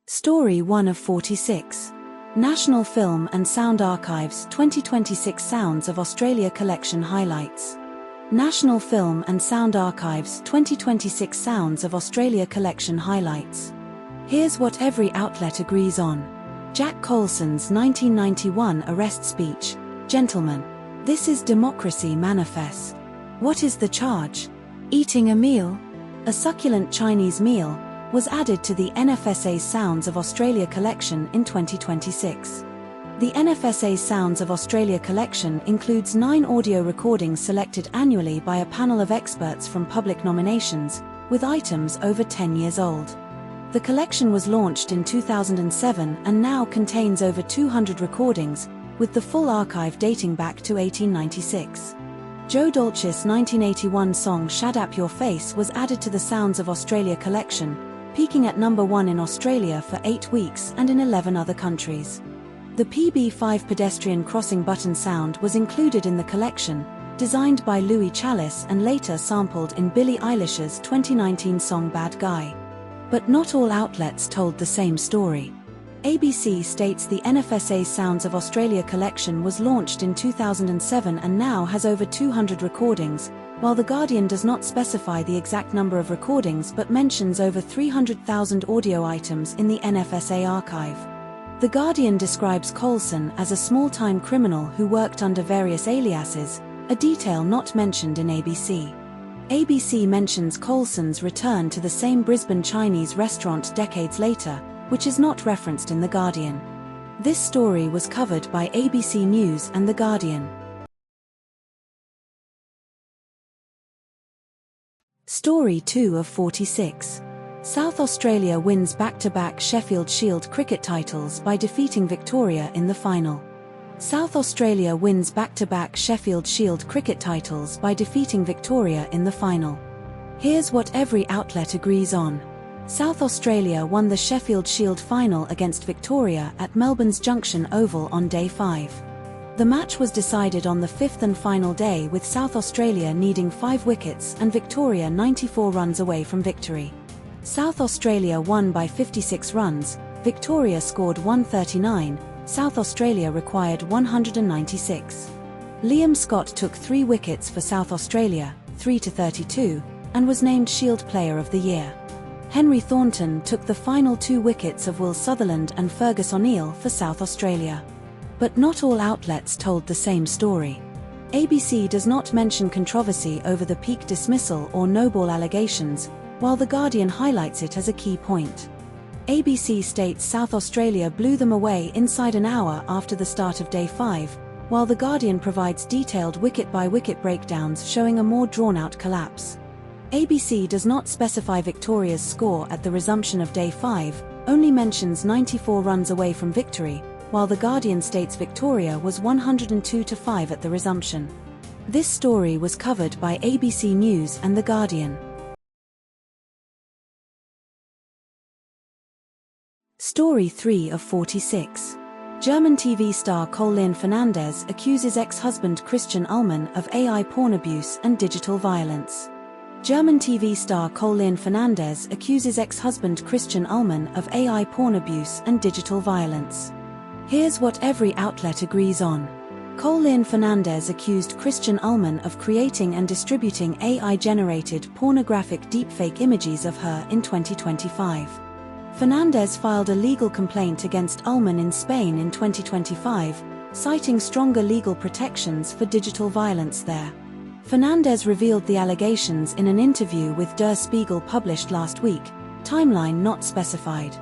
Story 1 of 46. National Film and Sound Archives 2026 Sounds of Australia Collection Highlights. National Film and Sound Archives 2026 Sounds of Australia Collection Highlights. Here's what every outlet agrees on. Jack Colson's 1991 arrest speech. Gentlemen, this is democracy manifest. What is the charge? Eating a meal? A succulent Chinese meal was added to the NFSA's Sounds of Australia collection in 2026. The NFSA's Sounds of Australia collection includes 9 audio recordings selected annually by a panel of experts from public nominations, with items over 10 years old. The collection was launched in 2007 and now contains over 200 recordings, with the full archive dating back to 1896. Joe Dolce's 1981 song Shut Up Your Face was added to the Sounds of Australia collection, peaking at number 1 in Australia for 8 weeks and in 11 other countries. The PB5 pedestrian crossing button sound was included in the collection, designed by Louis Chalice and later sampled in Billie Eilish's 2019 song Bad Guy. But not all outlets told the same story. ABC states the NFSA's Sounds of Australia collection was launched in 2007 and now has over 200 recordings, while The Guardian does not specify the exact number of recordings but mentions over 300,000 audio items in the NFSA archive. The Guardian describes Colson as a small-time criminal who worked under various aliases, a detail not mentioned in ABC. ABC mentions Colson's return to the same Brisbane Chinese restaurant decades later, which is not referenced in The Guardian. This story was covered by ABC News and The Guardian. Story 2 of 46. South Australia wins back-to-back Sheffield Shield cricket titles by defeating Victoria in the final. South Australia wins back-to-back Sheffield Shield cricket titles by defeating Victoria in the final. Here's what every outlet agrees on. South Australia won the Sheffield Shield final against Victoria at Melbourne's Junction Oval on Day 5. The match was decided on the 5th and final day, with South Australia needing 5 wickets and Victoria 94 runs away from victory. South Australia won by 56 runs, Victoria scored 139, South Australia required 196. Liam Scott took 3 wickets for South Australia, 3-32, and was named Shield Player of the Year. Henry Thornton took the final 2 wickets of Will Sutherland and Fergus O'Neill for South Australia. But not all outlets told the same story. ABC does not mention controversy over the Peake dismissal or no-ball allegations, while The Guardian highlights it as a key point. ABC states South Australia blew them away inside an hour after the start of Day 5, while The Guardian provides detailed wicket-by-wicket breakdowns showing a more drawn-out collapse. ABC does not specify Victoria's score at the resumption of Day 5, only mentions 94 runs away from victory, while The Guardian states Victoria was 102-5 at the resumption. This story was covered by ABC News and The Guardian. Story 3 of 46. German TV star Collien Fernandes accuses ex-husband Christian Ulmen of AI porn abuse and digital violence. German TV star Collien Fernandes accuses ex-husband Christian Ulmen of AI porn abuse and digital violence. Here's what every outlet agrees on. Collien Fernandes accused Christian Ulmen of creating and distributing AI-generated pornographic deepfake images of her in 2025. Fernandes filed a legal complaint against Ulmen in Spain in 2025, citing stronger legal protections for digital violence there. Fernandes revealed the allegations in an interview with Der Spiegel published last week, timeline not specified.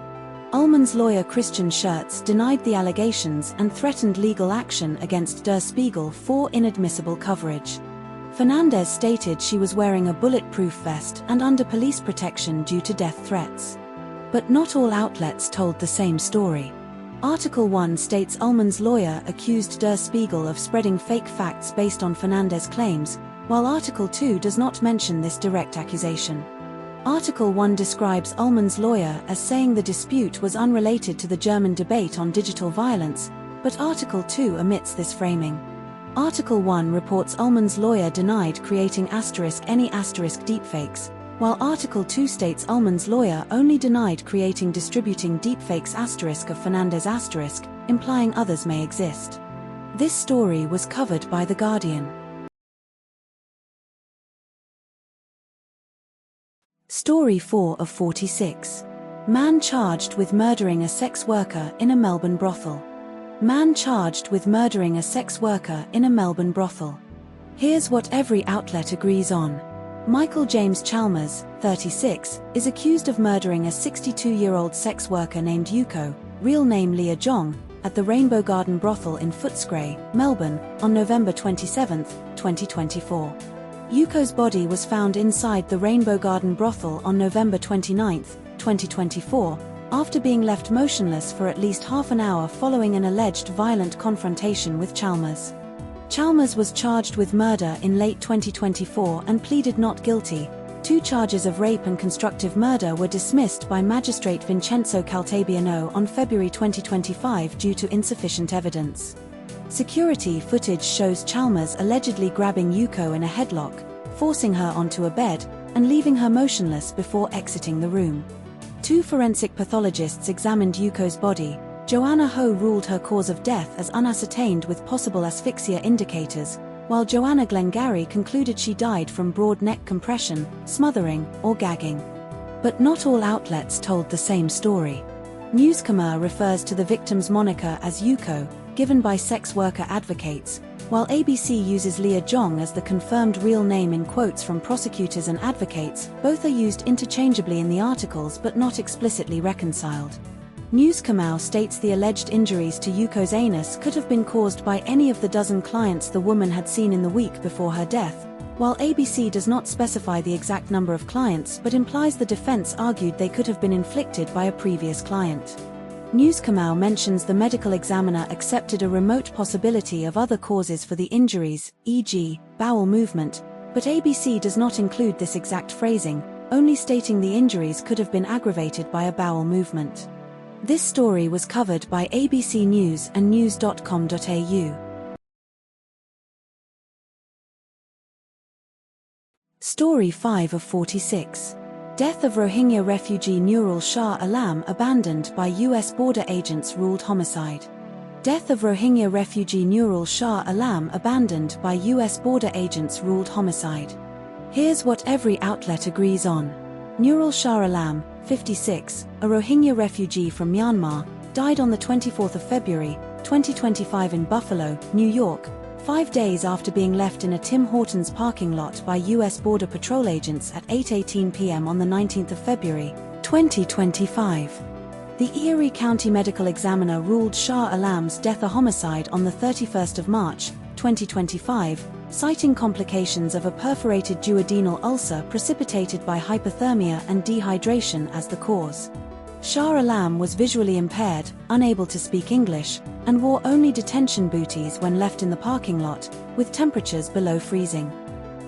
Ulmen's lawyer Christian Schertz denied the allegations and threatened legal action against Der Spiegel for inadmissible coverage. Fernandes stated she was wearing a bulletproof vest and under police protection due to death threats. But not all outlets told the same story. Article 1 states Ulmen's lawyer accused Der Spiegel of spreading fake facts based on Fernandes' claims, while Article 2 does not mention this direct accusation. Article 1 describes Ulmen's lawyer as saying the dispute was unrelated to the German debate on digital violence, but Article 2 omits this framing. Article 1 reports Ulmen's lawyer denied creating *any* deepfakes, while Article 2 states Ulmen's lawyer only denied creating distributing deepfakes of Fernandes implying others may exist. This story was covered by The Guardian. Story 4 of 46. Man charged with murdering a sex worker in a Melbourne brothel. Man charged with murdering a sex worker in a Melbourne brothel. Here's what every outlet agrees on. Michael James Chalmers, 36, is accused of murdering a 62-year-old sex worker named Yuko, real name Leah Jong, at the Rainbow Garden brothel in Footscray, Melbourne, on November 27, 2024. Yuko's body was found inside the Rainbow Garden brothel on November 29, 2024, after being left motionless for at least half an hour following an alleged violent confrontation with Chalmers. Chalmers was charged with murder in late 2024 and pleaded not guilty. 2 charges of rape and constructive murder were dismissed by Magistrate Vincenzo Caltabiano on February 2025 due to insufficient evidence. Security footage shows Chalmers allegedly grabbing Yuko in a headlock, forcing her onto a bed, and leaving her motionless before exiting the room. 2 forensic pathologists examined Yuko's body. Joanna Ho ruled her cause of death as unascertained with possible asphyxia indicators, while Joanna Glengarry concluded she died from broad neck compression, smothering, or gagging. But not all outlets told the same story. Newscomer refers to the victim's moniker as Yuko, given by sex worker advocates, while ABC uses Leah Jong as the confirmed real name in quotes from prosecutors and advocates. Both are used interchangeably in the articles but not explicitly reconciled. Newscomer states the alleged injuries to Yuko's anus could have been caused by any of the dozen clients the woman had seen in the week before her death, while ABC does not specify the exact number of clients but implies the defense argued they could have been inflicted by a previous client. Newscomer mentions the medical examiner accepted a remote possibility of other causes for the injuries, e.g., bowel movement, but ABC does not include this exact phrasing, only stating the injuries could have been aggravated by a bowel movement. This story was covered by ABC News and news.com.au. Story 5 of 46. Death of Rohingya refugee Nurul Shah Alam abandoned by US border agents ruled homicide. Death of Rohingya refugee Nurul Shah Alam abandoned by US border agents ruled homicide. Here's what every outlet agrees on. Nurul Shah Alam, 56, a Rohingya refugee from Myanmar, died on the 24th of February, 2025 in Buffalo, New York, 5 days after being left in a Tim Hortons parking lot by U.S. Border Patrol agents at 8:18 p.m. on the 19th of February, 2025. The Erie County Medical Examiner ruled Shah Alam's death a homicide on the 31st of March, 2025, citing complications of a perforated duodenal ulcer precipitated by hypothermia and dehydration as the cause. Shah Alam was visually impaired, unable to speak English, and wore only detention booties when left in the parking lot, with temperatures below freezing.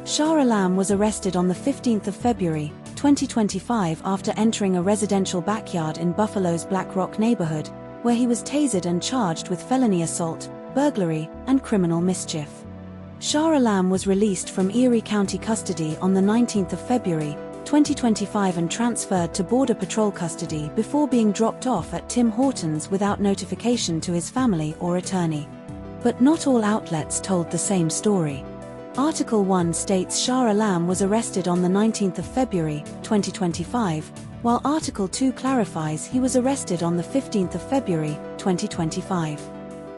Shah Alam was arrested on the 15th of February, 2025 after entering a residential backyard in Buffalo's Black Rock neighborhood, where he was tasered and charged with felony assault, burglary, and criminal mischief. Shah Alam was released from Erie County custody on the 19th of February, 2025 and transferred to Border Patrol custody before being dropped off at Tim Hortons without notification to his family or attorney. But not all outlets told the same story. Article 1 states Shah Alam was arrested on the 19th of February, 2025, while Article 2 clarifies he was arrested on the 15th of February, 2025.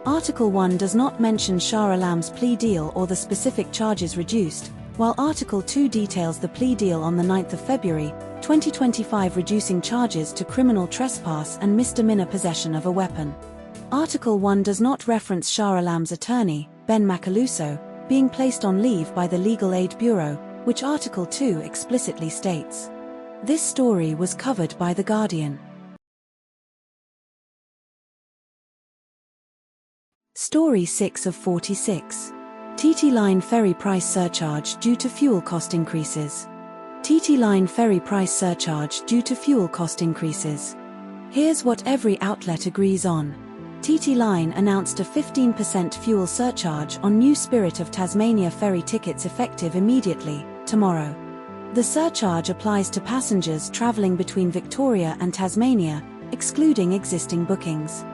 Article 1 does not mention Shah Alam's plea deal or the specific charges reduced, while Article 2 details the plea deal on the 9th of February, 2025 reducing charges to criminal trespass and misdemeanor possession of a weapon. Article 1 does not reference Shah Alam's attorney, Ben Macaluso, being placed on leave by the Legal Aid Bureau, which Article 2 explicitly states. This story was covered by The Guardian. Story 6 of 46. TT Line ferry price surcharge due to fuel cost increases. TT Line ferry price surcharge due to fuel cost increases. Here's what every outlet agrees on. TT Line announced a 15% fuel surcharge on new Spirit of Tasmania ferry tickets effective immediately, tomorrow. The surcharge applies to passengers travelling between Victoria and Tasmania, excluding existing bookings.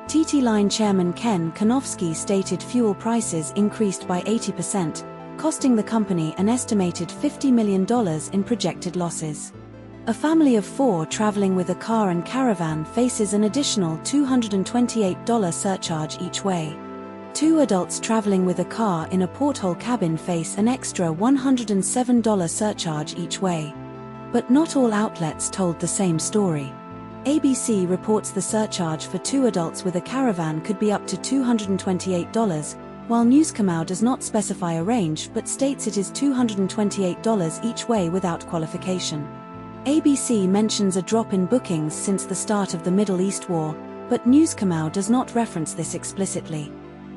TT Line chairman Ken Konofsky stated fuel prices increased by 80%, costing the company an estimated $50 million in projected losses. A family of 4 traveling with a car and caravan faces an additional $228 surcharge each way. 2 adults traveling with a car in a porthole cabin face an extra $107 surcharge each way. But not all outlets told the same story. ABC reports the surcharge for 2 adults with a caravan could be up to $228, while Newscomau does not specify a range but states it is $228 each way without qualification. ABC mentions a drop in bookings since the start of the Middle East war, but Newscomau does not reference this explicitly.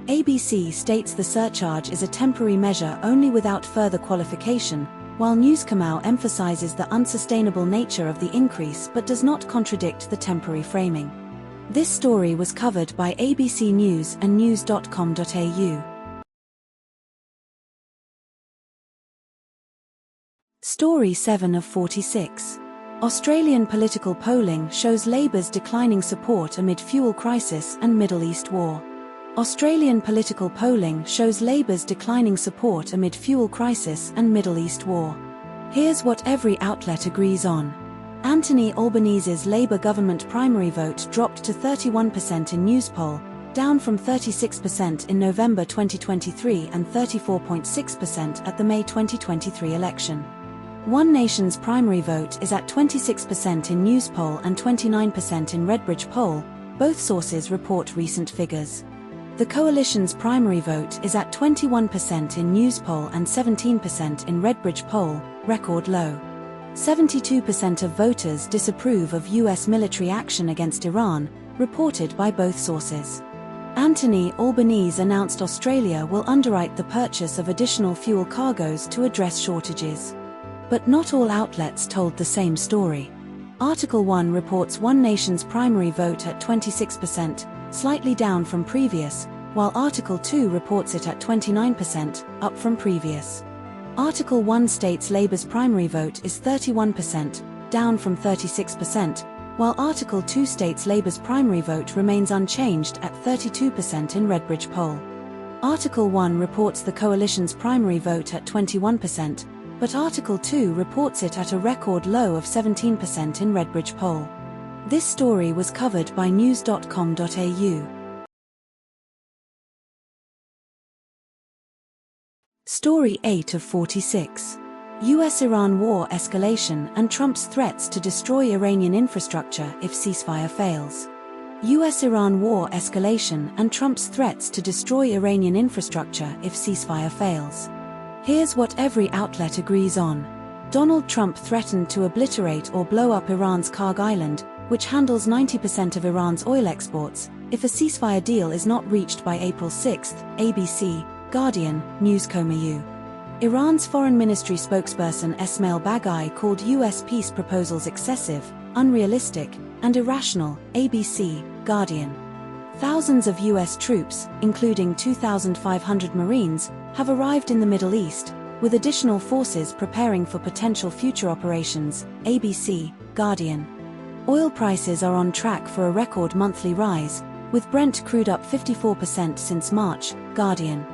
ABC states the surcharge is a temporary measure only without further qualification, while Newscomau emphasizes the unsustainable nature of the increase but does not contradict the temporary framing. This story was covered by ABC News and news.com.au. Story 7 of 46. Australian political polling shows Labor's declining support amid fuel crisis and Middle East war. Australian political polling shows Labor's declining support amid fuel crisis and Middle East war. Here's what every outlet agrees on. Anthony Albanese's Labour government primary vote dropped to 31% in Newspoll, down from 36% in November 2023 and 34.6% at the May 2023 election. One Nation's primary vote is at 26% in Newspoll and 29% in Redbridge poll. Both sources report recent figures. The Coalition's primary vote is at 21% in Newspoll and 17% in Redbridge poll, record low. 72% of voters disapprove of US military action against Iran, reported by both sources. Anthony Albanese announced Australia will underwrite the purchase of additional fuel cargoes to address shortages. But not all outlets told the same story. Article 1 reports One Nation's primary vote at 26%, slightly down from previous, while Article 2 reports it at 29%, up from previous. Article 1 states Labor's primary vote is 31%, down from 36%, while Article 2 states Labor's primary vote remains unchanged at 32% in Redbridge poll. Article 1 reports the Coalition's primary vote at 21%, but Article 2 reports it at a record low of 17% in Redbridge poll. This story was covered by news.com.au. Story 8 of 46. US-Iran war escalation and Trump's threats to destroy Iranian infrastructure if ceasefire fails. US-Iran war escalation and Trump's threats to destroy Iranian infrastructure if ceasefire fails. Here's what every outlet agrees on. Donald Trump threatened to obliterate or blow up Iran's Karg Island, which handles 90% of Iran's oil exports, if a ceasefire deal is not reached by April 6, ABC, Guardian, Newscomau. Iran's Foreign Ministry spokesperson Esmail Baghaei called US peace proposals excessive, unrealistic, and irrational, ABC, Guardian. Thousands of US troops, including 2,500 Marines, have arrived in the Middle East, with additional forces preparing for potential future operations, ABC, Guardian. Oil prices are on track for a record monthly rise, with Brent crude up 54% since March, Guardian.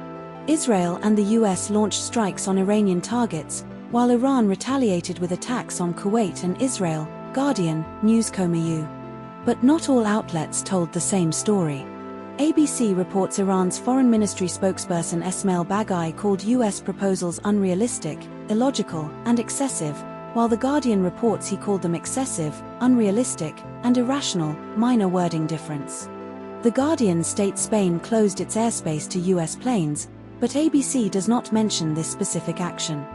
Israel and the US launched strikes on Iranian targets, while Iran retaliated with attacks on Kuwait and Israel, Guardian, Newscomau. But not all outlets told the same story. ABC reports Iran's Foreign Ministry spokesperson Esmail Baghaei called US proposals unrealistic, illogical, and excessive, while The Guardian reports he called them excessive, unrealistic, and irrational, minor wording difference. The Guardian states Spain closed its airspace to US planes, but ABC does not mention this specific action.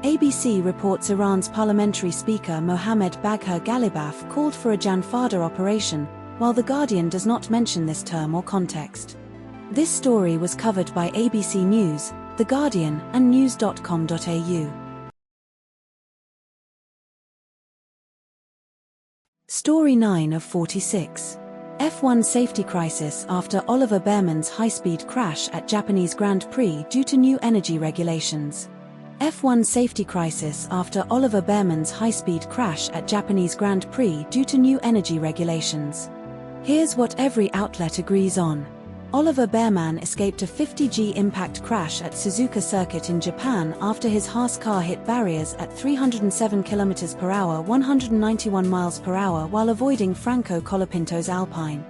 ABC reports Iran's parliamentary speaker Mohammad Bagher Ghalibaf called for a Janfada operation, while The Guardian does not mention this term or context. This story was covered by ABC News, The Guardian, and news.com.au. Story 9 of 46. F1 safety crisis after Oliver Bearman's high-speed crash at Japanese Grand Prix due to new energy regulations. F1 safety crisis after Oliver Bearman's high-speed crash at Japanese Grand Prix due to new energy regulations. Here's what every outlet agrees on. Oliver Bearman escaped a 50G impact crash at Suzuka Circuit in Japan after his Haas car hit barriers at 307 km/h 191 mph while avoiding Franco Colapinto's Alpine.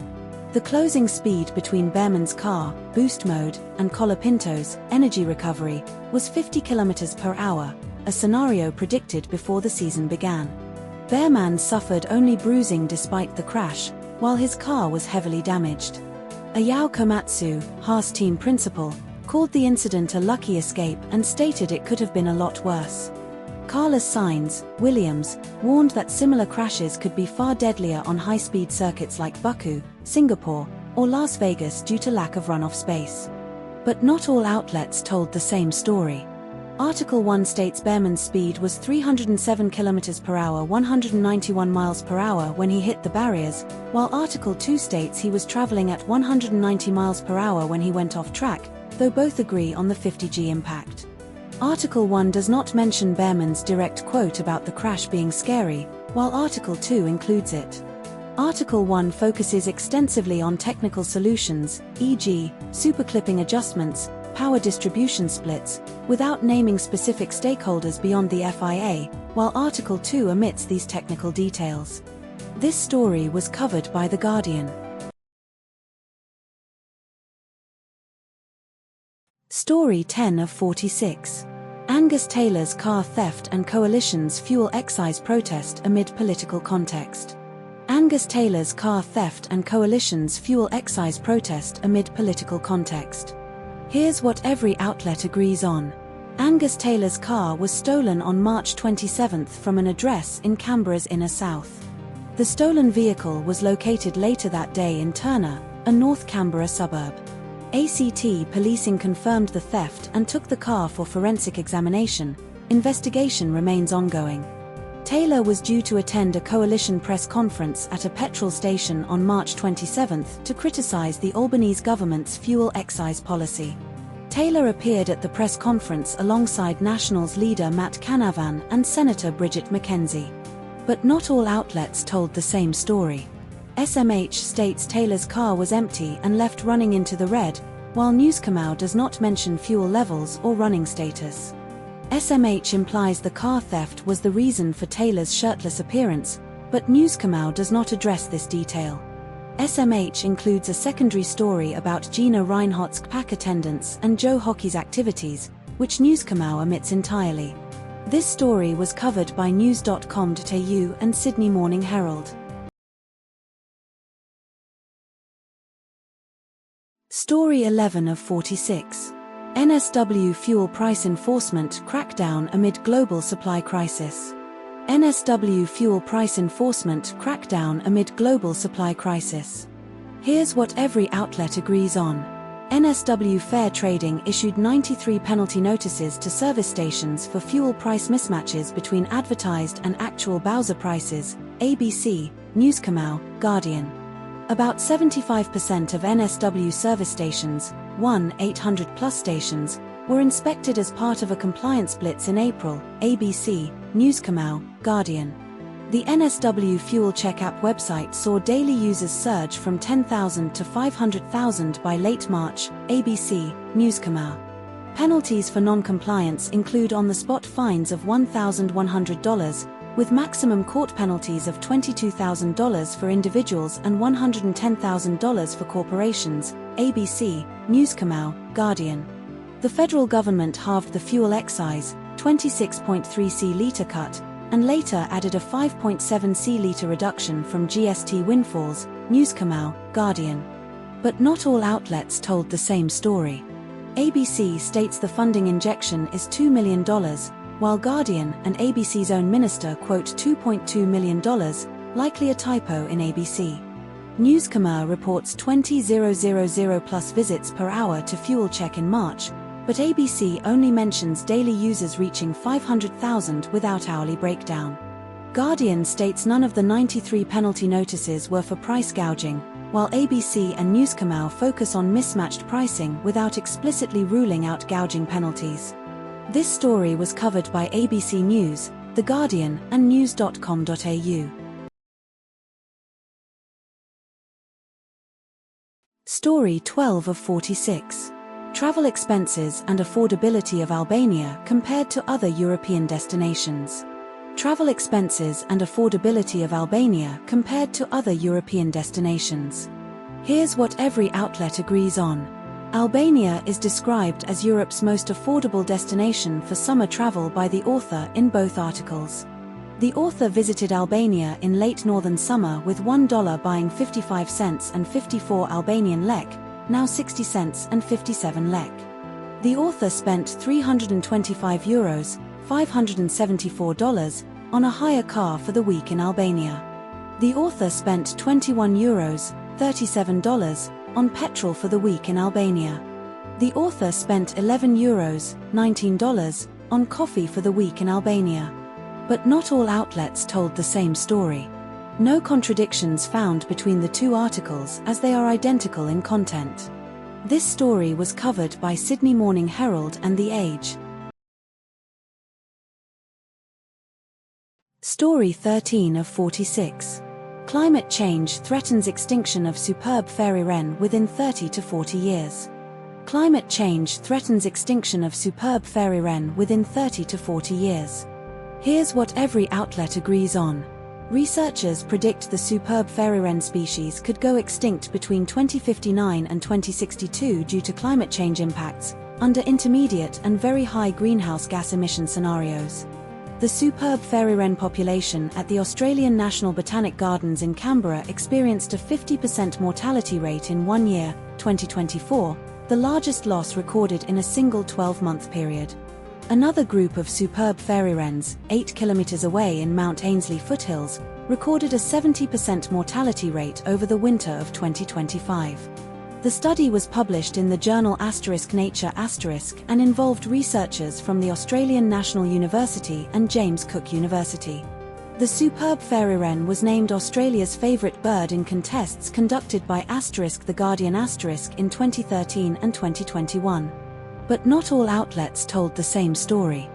The closing speed between Bearman's car, boost mode, and Colapinto's, energy recovery, was 50 km/h, a scenario predicted before the season began. Bearman suffered only bruising despite the crash, while his car was heavily damaged. Ayao Komatsu, Haas team principal, called the incident a lucky escape and stated it could have been a lot worse. Carlos Sainz, Williams, warned that similar crashes could be far deadlier on high-speed circuits like Baku, Singapore, or Las Vegas due to lack of runoff space. But not all outlets told the same story. Article 1 states Bearman's speed was 307 km/h 191 mph when he hit the barriers, while Article 2 states he was traveling at 190 mph when he went off track, though both agree on the 50G impact. Article 1 does not mention Bearman's direct quote about the crash being scary, while Article 2 includes it. Article 1 focuses extensively on technical solutions, e.g., superclipping adjustments, power distribution splits, without naming specific stakeholders beyond the FIA, while Article 2 omits these technical details. This story was covered by The Guardian. Story 10 of 46. Angus Taylor's car theft and coalition's fuel excise protest amid political context. Angus Taylor's car theft and coalition's fuel excise protest amid political context. Here's what every outlet agrees on. Angus Taylor's car was stolen on March 27 from an address in Canberra's inner south. The stolen vehicle was located later that day in Turner, a North Canberra suburb. ACT policing confirmed the theft and took the car for forensic examination. Investigation remains ongoing. Taylor was due to attend a coalition press conference at a petrol station on March 27 to criticize the Albanese government's fuel excise policy. Taylor appeared at the press conference alongside Nationals leader Matt Canavan and Senator Bridget McKenzie. But not all outlets told the same story. SMH states Taylor's car was empty and left running into the red, while Newscomau does not mention fuel levels or running status. SMH implies the car theft was the reason for Taylor's shirtless appearance, but Newscomau does not address this detail. SMH includes a secondary story about Gina Reinhardt's pack attendance and Joe Hockey's activities, which Newscomau omits entirely. This story was covered by news.com.au and Sydney Morning Herald. Story 11 of 46. NSW fuel price enforcement crackdown amid global supply crisis. NSW fuel price enforcement crackdown amid global supply crisis. Here's what every outlet agrees on. NSW Fair Trading issued 93 penalty notices to service stations for fuel price mismatches between advertised and actual Bowser prices, ABC, Newscomau, Guardian. About 75% of NSW service stations, 800+ stations, were inspected as part of a compliance blitz in April, ABC, Newscomau, Guardian. The NSW Fuel Check app website saw daily users surge from 10,000 to 500,000 by late March, ABC, Newscomau. Penalties for non-compliance include on-the-spot fines of $1,100, with maximum court penalties of $22,000 for individuals and $110,000 for corporations, ABC, Newscomau, Guardian. The federal government halved the fuel excise, 26.3c litre cut, and later added a 5.7c litre reduction from GST windfalls, Newscomau, Guardian. But not all outlets told the same story. ABC states the funding injection is $2 million, while Guardian and ABC's own minister quote $2.2 million, likely a typo in ABC. Newscomau reports 20,000 plus visits per hour to Fuel Check in March, but ABC only mentions daily users reaching 500,000 without hourly breakdown. Guardian states none of the 93 penalty notices were for price gouging, while ABC and Newscomau focus on mismatched pricing without explicitly ruling out gouging penalties. This story was covered by ABC News, The Guardian, and news.com.au. Story 12 of 46. Travel expenses and affordability of Albania compared to other European destinations. Travel expenses and affordability of Albania compared to other European destinations. Here's what every outlet agrees on. Albania is described as Europe's most affordable destination for summer travel by the author in both articles. The author visited Albania in late northern summer with $1 buying 55 cents and 54 Albanian lek, now 60 cents and 57 lek. The author spent €325, $574, on a hire car for the week in Albania. The author spent €21, $37, on petrol for the week in Albania. The author spent €11, $19, on coffee for the week in Albania. But not all outlets told the same story. No contradictions found between the two articles as they are identical in content. This story was covered by Sydney Morning Herald and The Age. Story 13 of 46. Climate change threatens extinction of superb fairy wren within 30 to 40 years. Climate change threatens extinction of superb fairy wren within 30 to 40 years. Here's what every outlet agrees on. Researchers predict the superb fairy wren species could go extinct between 2059 and 2062 due to climate change impacts, under intermediate and very high greenhouse gas emission scenarios. The superb fairy wren population at the Australian National Botanic Gardens in Canberra experienced a 50% mortality rate in 1 year, 2024, the largest loss recorded in a single 12-month period. Another group of superb fairy wrens, 8 kilometers away in Mount Ainslie foothills, recorded a 70% mortality rate over the winter of 2025. The study was published in the journal Nature and involved researchers from the Australian National University and James Cook University. The superb fairy wren was named Australia's favourite bird in contests conducted by The Guardian in 2013 and 2021. But not all outlets told the same story.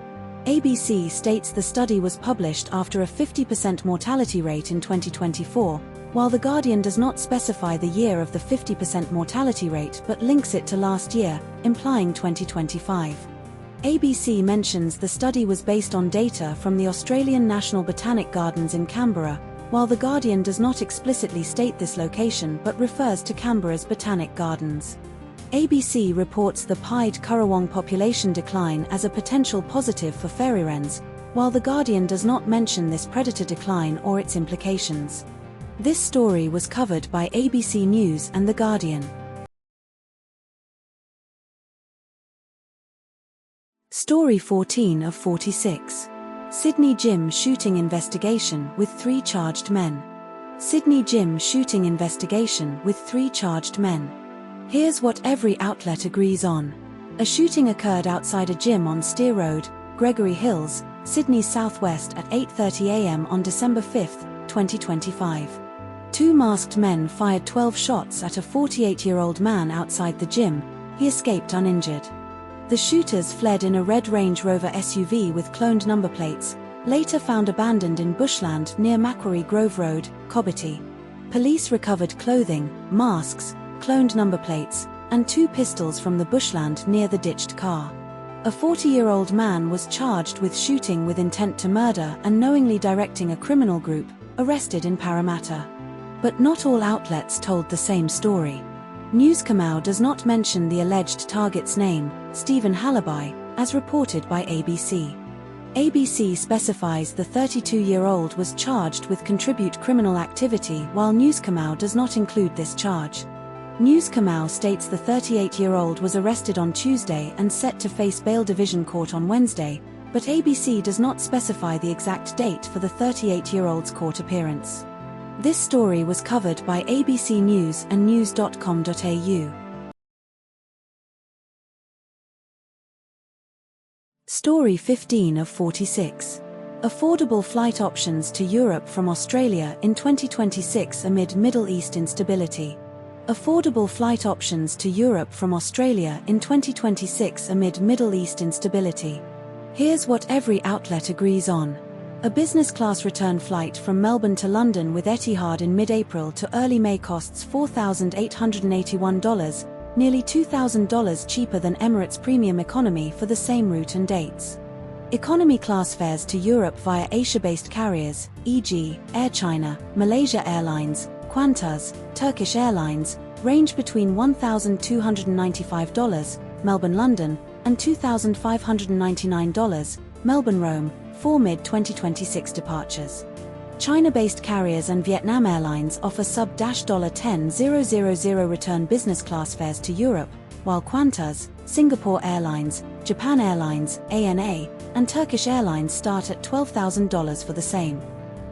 ABC states the study was published after a 50% mortality rate in 2024, while The Guardian does not specify the year of the 50% mortality rate but links it to last year, implying 2025. ABC mentions the study was based on data from the Australian National Botanic Gardens in Canberra, while The Guardian does not explicitly state this location but refers to Canberra's Botanic Gardens. ABC reports the pied currawong population decline as a potential positive for fairy wrens, while The Guardian does not mention this predator decline or its implications. This story was covered by ABC News and The Guardian. Story 14 of 46. Sydney gym shooting investigation with 3 charged men. Sydney gym shooting investigation with 3 charged men. Here's what every outlet agrees on. A shooting occurred outside a gym on Steer Road, Gregory Hills, Sydney's southwest at 8:30 a.m. on December 5, 2025. 2 masked men fired 12 shots at a 48-year-old man outside the gym. He escaped uninjured. The shooters fled in a red Range Rover SUV with cloned number plates, later found abandoned in bushland near Macquarie Grove Road, Cobbitty. Police recovered clothing, masks, cloned number plates, and 2 pistols from the bushland near the ditched car. A 40-year-old man was charged with shooting with intent to murder and knowingly directing a criminal group, arrested in Parramatta. But not all outlets told the same story. Newscomau does not mention the alleged target's name, Stephen Halliby, as reported by ABC. ABC specifies the 32-year-old was charged with contribute criminal activity while Newscomau does not include this charge. Newscomau states the 38-year-old was arrested on Tuesday and set to face bail division court on Wednesday, but ABC does not specify the exact date for the 38-year-old's court appearance. This story was covered by ABC News and news.com.au. Story 15 of 46. Affordable flight options to Europe from Australia in 2026 amid Middle East instability. Affordable flight options to Europe from Australia in 2026 amid Middle East instability. Here's what every outlet agrees on. A business-class return flight from Melbourne to London with Etihad in mid-April to early May costs $4,881, nearly $2,000 cheaper than Emirates Premium Economy for the same route and dates. Economy class fares to Europe via Asia-based carriers, e.g., Air China, Malaysia Airlines, Qantas, Turkish Airlines, range between $1,295, Melbourne-London, and $2,599, Melbourne-Rome, for mid-2026 departures. China-based carriers and Vietnam Airlines offer sub-$10,000 return business class fares to Europe, while Qantas, Singapore Airlines, Japan Airlines, ANA, and Turkish Airlines start at $12,000 for the same.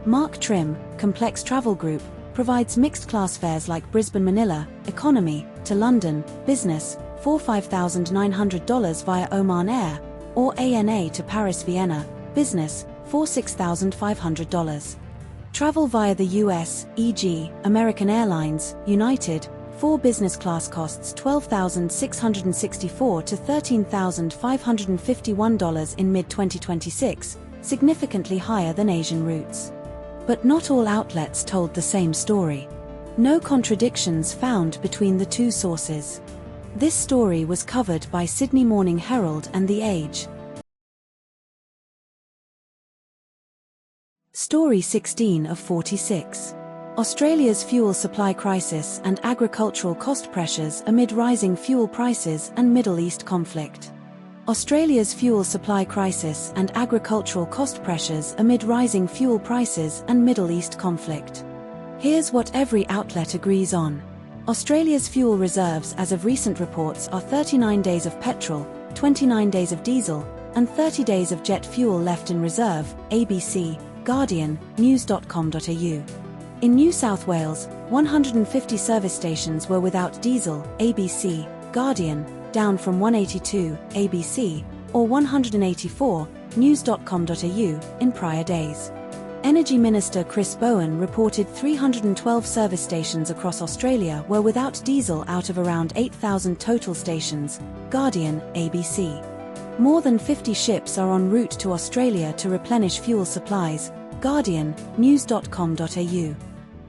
Mark Trim, Complex Travel Group, provides mixed class fares like Brisbane-Manila, Economy, to London, Business, for $5,900 via Oman Air, or ANA to Paris-Vienna, Business, for $6,500. Travel via the US, e.g., American Airlines, United, for business class costs $12,664 to $13,551 in mid-2026, significantly higher than Asian routes. But not all outlets told the same story. No contradictions found between the two sources. This story was covered by Sydney Morning Herald and The Age. Story 16 of 46. Australia's fuel supply crisis and agricultural cost pressures amid rising fuel prices and Middle East conflict. Australia's fuel supply crisis and agricultural cost pressures amid rising fuel prices and Middle East conflict. Here's what every outlet agrees on. Australia's fuel reserves as of recent reports are 39 days of petrol, 29 days of diesel, and 30 days of jet fuel left in reserve, ABC, Guardian, news.com.au. In New South Wales, 150 service stations were without diesel, ABC, Guardian, down from 182, ABC, or 184, news.com.au, in prior days. Energy Minister Chris Bowen reported 312 service stations across Australia were without diesel out of around 8,000 total stations, Guardian, ABC. More than 50 ships are en route to Australia to replenish fuel supplies, Guardian, news.com.au.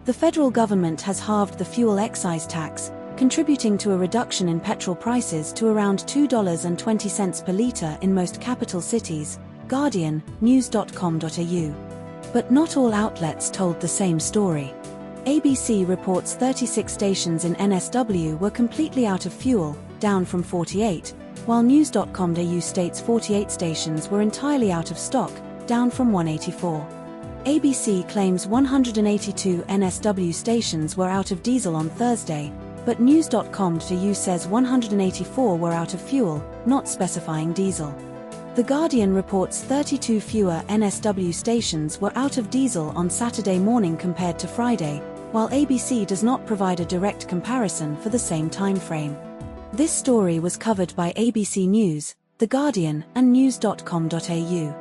The federal government has halved the fuel excise tax, contributing to a reduction in petrol prices to around $2.20 per litre in most capital cities, Guardian, news.com.au. But not all outlets told the same story. ABC reports 36 stations in NSW were completely out of fuel, down from 48, while news.com.au states 48 stations were entirely out of stock, down from 184. ABC claims 182 NSW stations were out of diesel on Thursday, but news.com.au says 184 were out of fuel, not specifying diesel. The Guardian reports 32 fewer NSW stations were out of diesel on Saturday morning compared to Friday, while ABC does not provide a direct comparison for the same time frame. This story was covered by ABC News, The Guardian, and news.com.au.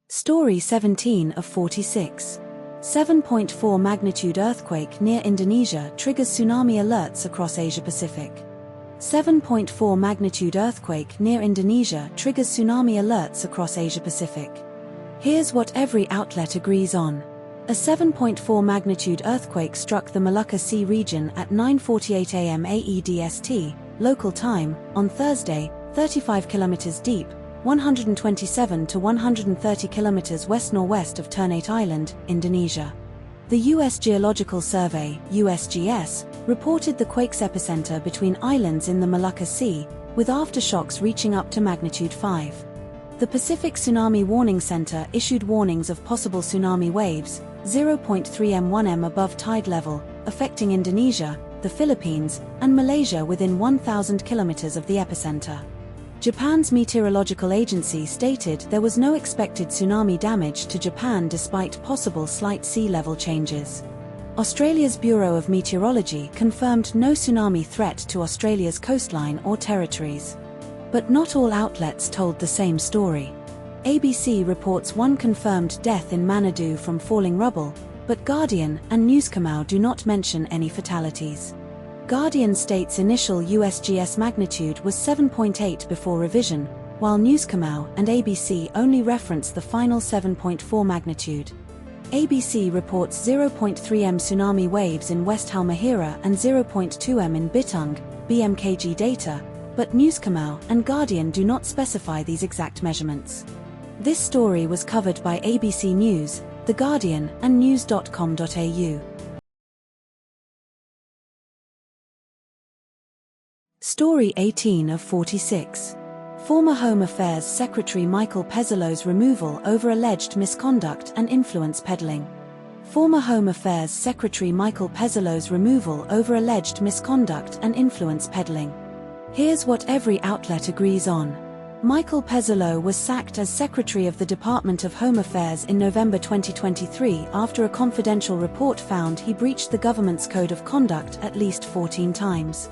Story 17 of 46. 7.4 magnitude earthquake near Indonesia triggers tsunami alerts across Asia-Pacific. 7.4 magnitude earthquake near Indonesia triggers tsunami alerts across Asia-Pacific. Here's what every outlet agrees on. A 7.4 magnitude earthquake struck the Molucca Sea region at 9:48 a.m. AEDST, local time, on Thursday, 35 kilometers deep, 127 to 130 kilometers west-northwest of Ternate Island, Indonesia. The U.S. Geological Survey, USGS, reported the quake's epicenter between islands in the Molucca Sea, with aftershocks reaching up to magnitude 5. The Pacific Tsunami Warning Center issued warnings of possible tsunami waves, 0.3 m/1 above tide level, affecting Indonesia, the Philippines, and Malaysia within 1,000 kilometers of the epicenter. Japan's meteorological agency stated there was no expected tsunami damage to Japan despite possible slight sea level changes. Australia's Bureau of Meteorology confirmed no tsunami threat to Australia's coastline or territories. But not all outlets told the same story. ABC reports one confirmed death in Manado from falling rubble, but Guardian and Newscomau do not mention any fatalities. Guardian states initial USGS magnitude was 7.8 before revision, while Newscomau and ABC only reference the final 7.4 magnitude. ABC reports 0.3m tsunami waves in West Halmahera and 0.2m in Bitung, BMKG data, but Newscomau and Guardian do not specify these exact measurements. This story was covered by ABC News, The Guardian, and news.com.au. Story 18 of 46. Former Home Affairs Secretary Michael Pezzolo's removal over alleged misconduct and influence peddling. Former Home Affairs Secretary Michael Pezzolo's removal over alleged misconduct and influence peddling. Here's what every outlet agrees on. Michael Pezzolo was sacked as Secretary of the Department of Home Affairs in November 2023 after a confidential report found he breached the government's code of conduct at least 14 times.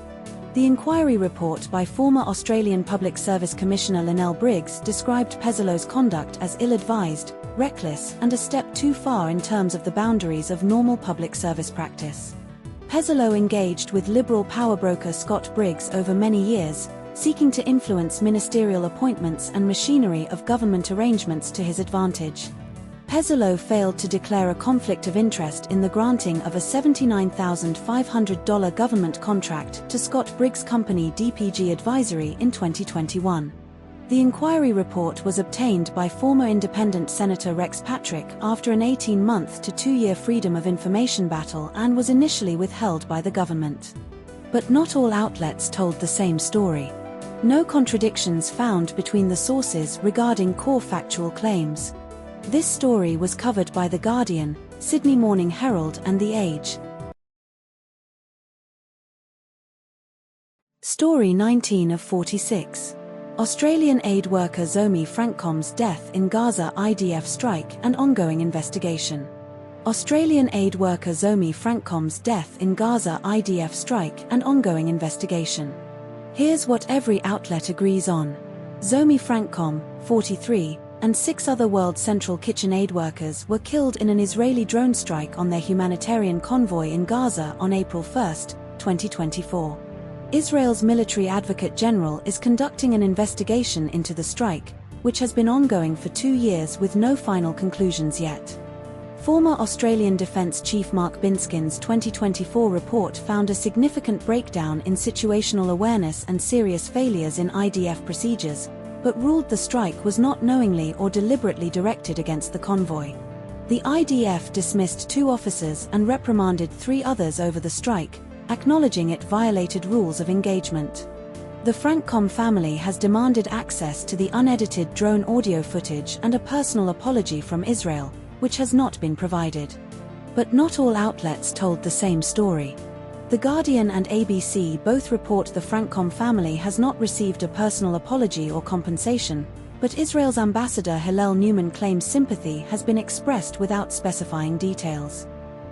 The inquiry report by former Australian Public Service Commissioner Linnell Briggs described Pezzolo's conduct as ill-advised, reckless, and a step too far in terms of the boundaries of normal public service practice. Pezzolo engaged with Liberal power broker Scott Briggs over many years, seeking to influence ministerial appointments and machinery of government arrangements to his advantage. Pezzolo failed to declare a conflict of interest in the granting of a $79,500 government contract to Scott Briggs' company DPG Advisory in 2021. The inquiry report was obtained by former Independent Senator Rex Patrick after an 18-month to 2-year Freedom of Information battle and was initially withheld by the government. But not all outlets told the same story. No contradictions found between the sources regarding core factual claims. This story was covered by The Guardian, Sydney Morning Herald and The Age. Story 19 of 46. Australian aid worker Zomi Frankcom's death in Gaza IDF strike and ongoing investigation. Australian aid worker Zomi Frankcom's death in Gaza IDF strike and ongoing investigation. Here's what every outlet agrees on. Zomi Frankcom, 43, and 6 other World Central Kitchen aid workers were killed in an Israeli drone strike on their humanitarian convoy in Gaza on April 1, 2024. Israel's military advocate general is conducting an investigation into the strike, which has been ongoing for 2 years with no final conclusions yet. Former Australian Defence Chief Mark Binskin's 2024 report found a significant breakdown in situational awareness and serious failures in IDF procedures, but ruled the strike was not knowingly or deliberately directed against the convoy. The IDF dismissed 2 officers and reprimanded 3 others over the strike, acknowledging it violated rules of engagement. The Frankcom family has demanded access to the unedited drone audio footage and a personal apology from Israel, which has not been provided. But not all outlets told the same story. The Guardian and ABC both report the Frankcom family has not received a personal apology or compensation, but Israel's ambassador Hillel Newman claims sympathy has been expressed without specifying details.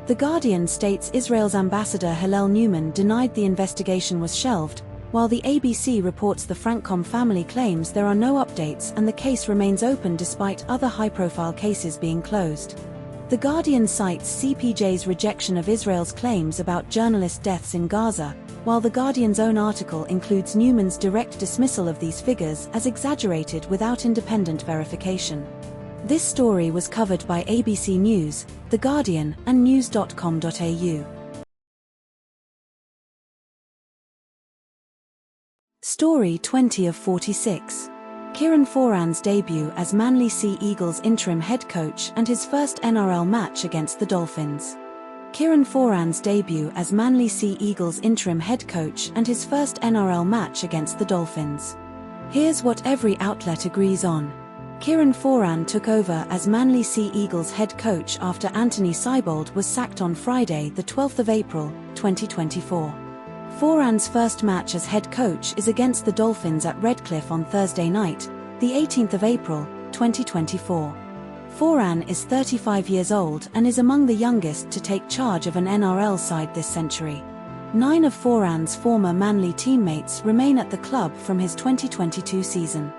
The Guardian states Israel's ambassador Hillel Newman denied the investigation was shelved, while the ABC reports the Frankcom family claims there are no updates and the case remains open despite other high-profile cases being closed. The Guardian cites CPJ's rejection of Israel's claims about journalist deaths in Gaza, while The Guardian's own article includes Newman's direct dismissal of these figures as exaggerated without independent verification. This story was covered by ABC News, The Guardian, and news.com.au. Story 20 of 46. Kieran Foran's debut as Manly Sea Eagles interim head coach and his first NRL match against the Dolphins. Kieran Foran's debut as Manly Sea Eagles interim head coach and his first NRL match against the Dolphins. Here's what every outlet agrees on. Kieran Foran took over as Manly Sea Eagles head coach after Anthony Seibold was sacked on Friday, the 12th of April, 2024. Foran's first match as head coach is against the Dolphins at Redcliffe on Thursday night, the 18th of April, 2024. Foran is 35 years old and is among the youngest to take charge of an NRL side this century. 9 of Foran's former Manly teammates remain at the club from his 2022 season.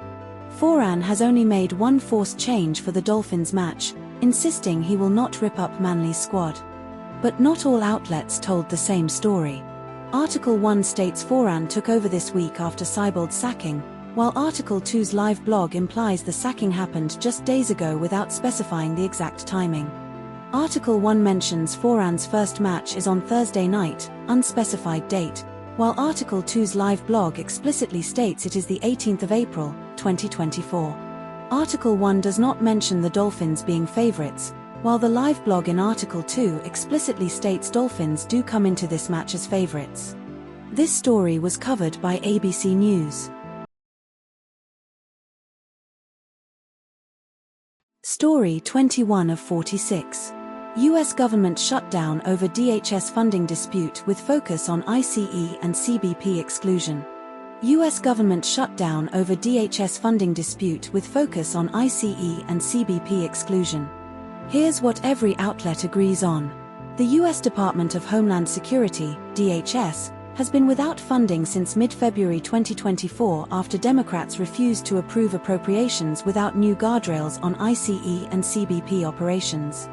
Foran has only made one forced change for the Dolphins match, insisting he will not rip up Manly's squad. But not all outlets told the same story. Article 1 states Foran took over this week after Seibold's sacking, while Article 2's live blog implies the sacking happened just days ago without specifying the exact timing. Article 1 mentions Foran's first match is on Thursday night, unspecified date, while Article 2's live blog explicitly states it is the 18th of April, 2024. Article 1 does not mention the Dolphins being favourites, while the live blog in Article 2 explicitly states Dolphins do come into this match as favourites. This story was covered by ABC News. Story 21 of 46. US government shutdown over DHS funding dispute with focus on ICE and CBP exclusion. US government shutdown over DHS funding dispute with focus on ICE and CBP exclusion. Here's what every outlet agrees on. The US Department of Homeland Security, DHS, has been without funding since mid-February 2024 after Democrats refused to approve appropriations without new guardrails on ICE and CBP operations.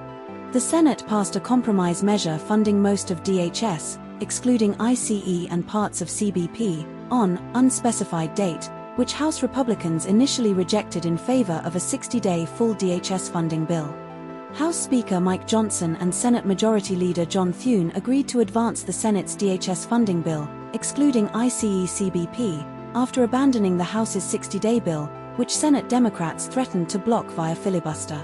The Senate passed a compromise measure funding most of DHS, excluding ICE and parts of CBP, on unspecified date, which House Republicans initially rejected in favor of a 60-day full DHS funding bill. House Speaker Mike Johnson and Senate Majority Leader John Thune agreed to advance the Senate's DHS funding bill, excluding ICE-CBP, after abandoning the House's 60-day bill, which Senate Democrats threatened to block via filibuster.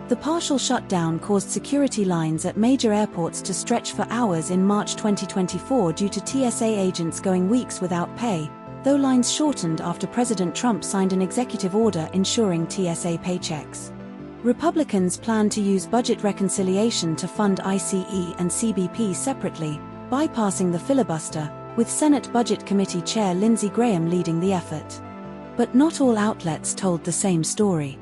The partial shutdown caused security lines at major airports to stretch for hours in March 2024 due to TSA agents going weeks without pay, though lines shortened after President Trump signed an executive order ensuring TSA paychecks. Republicans plan to use budget reconciliation to fund ICE and CBP separately, bypassing the filibuster, with Senate Budget Committee Chair Lindsey Graham leading the effort. But not all outlets told the same story.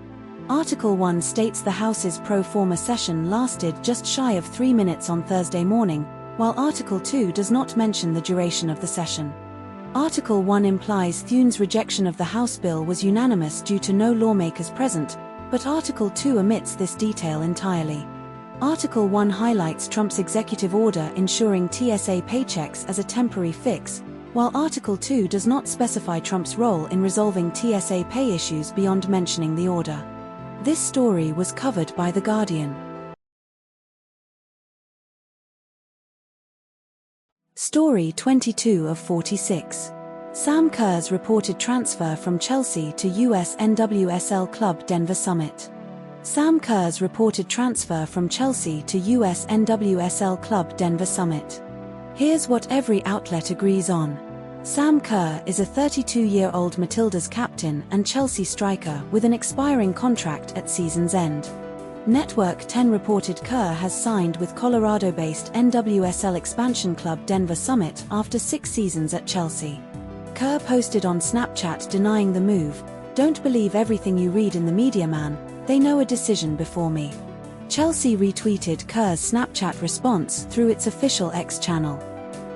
Article 1 states the House's pro forma session lasted just shy of 3 minutes on Thursday morning, while Article 2 does not mention the duration of the session. Article 1 implies Thune's rejection of the House bill was unanimous due to no lawmakers present, but Article 2 omits this detail entirely. Article 1 highlights Trump's executive order ensuring TSA paychecks as a temporary fix, while Article 2 does not specify Trump's role in resolving TSA pay issues beyond mentioning the order. This story was covered by The Guardian. Story 22 of 46. Sam Kerr's reported transfer from Chelsea to US NWSL club Denver Summit. Sam Kerr's reported transfer from Chelsea to US NWSL club Denver Summit. Here's what every outlet agrees on. Sam Kerr is a 32-year-old Matildas captain and Chelsea striker with an expiring contract at season's end. Network 10 reported Kerr has signed with Colorado-based NWSL expansion club Denver Summit after 6 seasons at Chelsea. Kerr posted on Snapchat denying the move, "Don't believe everything you read in the media, man, they know a decision before me." Chelsea retweeted Kerr's Snapchat response through its official X channel.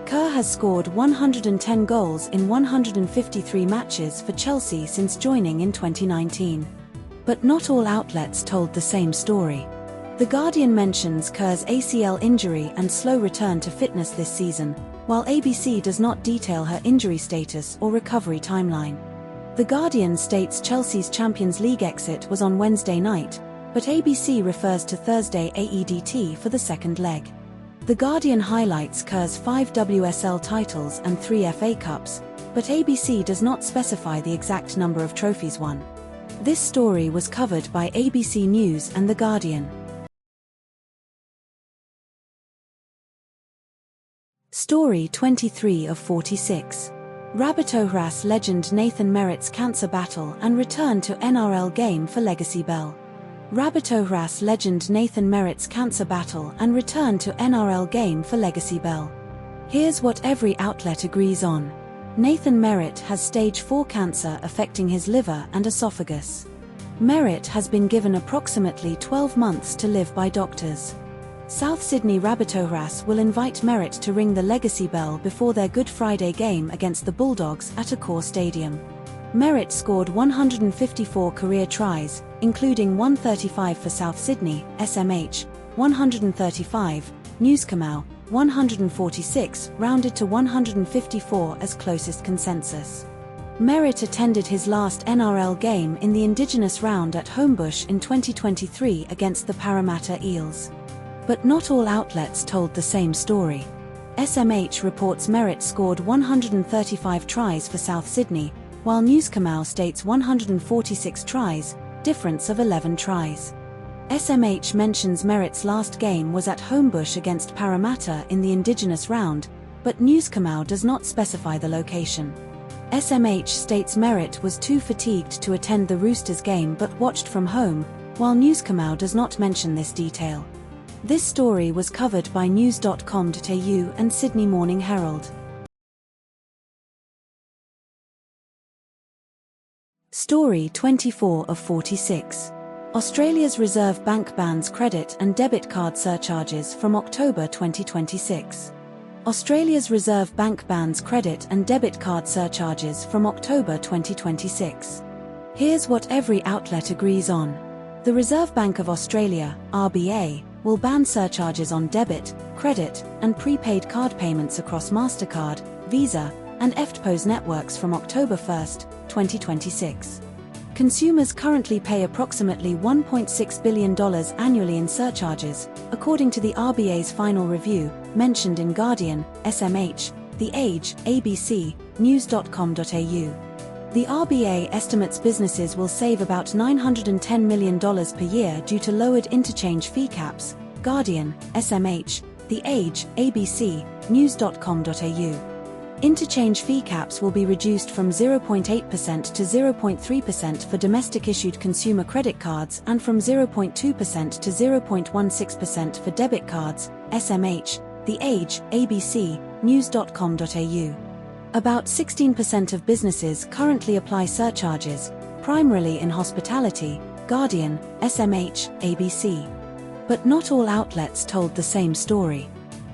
Kerr has scored 110 goals in 153 matches for Chelsea since joining in 2019. But not all outlets told the same story. The Guardian mentions Kerr's ACL injury and slow return to fitness this season, while ABC does not detail her injury status or recovery timeline. The Guardian states Chelsea's Champions League exit was on Wednesday night, but ABC refers to Thursday AEDT for the second leg. The Guardian highlights Kerr's 5 WSL titles and 3 FA Cups, but ABC does not specify the exact number of trophies won. This story was covered by ABC News and The Guardian. Story 23 of 46. Rabbitohras legend Nathan Merritt's cancer battle and return to NRL game for Legacy Bell. Rabbitohras legend Nathan Merritt's cancer battle and return to NRL game for Legacy Bell. Here's what every outlet agrees on. Nathan Merritt has stage 4 cancer affecting his liver and esophagus. Merritt has been given approximately 12 months to live by doctors. South Sydney Rabbitohras will invite Merritt to ring the Legacy Bell before their Good Friday game against the Bulldogs at Accor Stadium. Merritt scored 154 career tries, including 135 for South Sydney, SMH, 135, Newskamau, 146, rounded to 154 as closest consensus. Merritt attended his last NRL game in the Indigenous round at Homebush in 2023 against the Parramatta Eels. But not all outlets told the same story. SMH reports Merritt scored 135 tries for South Sydney, while Newskamau states 146 tries, difference of 11 tries. SMH mentions Merritt's last game was at Homebush against Parramatta in the Indigenous round, but Newskamau does not specify the location. SMH states Merritt was too fatigued to attend the Roosters game but watched from home, while Newskamau does not mention this detail. This story was covered by news.com.au and Sydney Morning Herald. Story 24 of 46. Australia's Reserve Bank bans credit and debit card surcharges from October 2026. Australia's Reserve Bank bans credit and debit card surcharges from October 2026. Here's what every outlet agrees on. The Reserve Bank of Australia, RBA, will ban surcharges on debit, credit, and prepaid card payments across MasterCard, Visa, and EFTPOS networks from October 1, 2026. Consumers currently pay approximately $1.6 billion annually in surcharges, according to the RBA's final review, mentioned in Guardian, SMH, The Age, ABC, news.com.au. The RBA estimates businesses will save about $910 million per year due to lowered interchange fee caps, Guardian, SMH, The Age, ABC, news.com.au. Interchange fee caps will be reduced from 0.8% to 0.3% for domestic-issued consumer credit cards and from 0.2% to 0.16% for debit cards, SMH, The Age, ABC, news.com.au. About 16% of businesses currently apply surcharges, primarily in hospitality, Guardian, SMH, ABC. But not all outlets told the same story.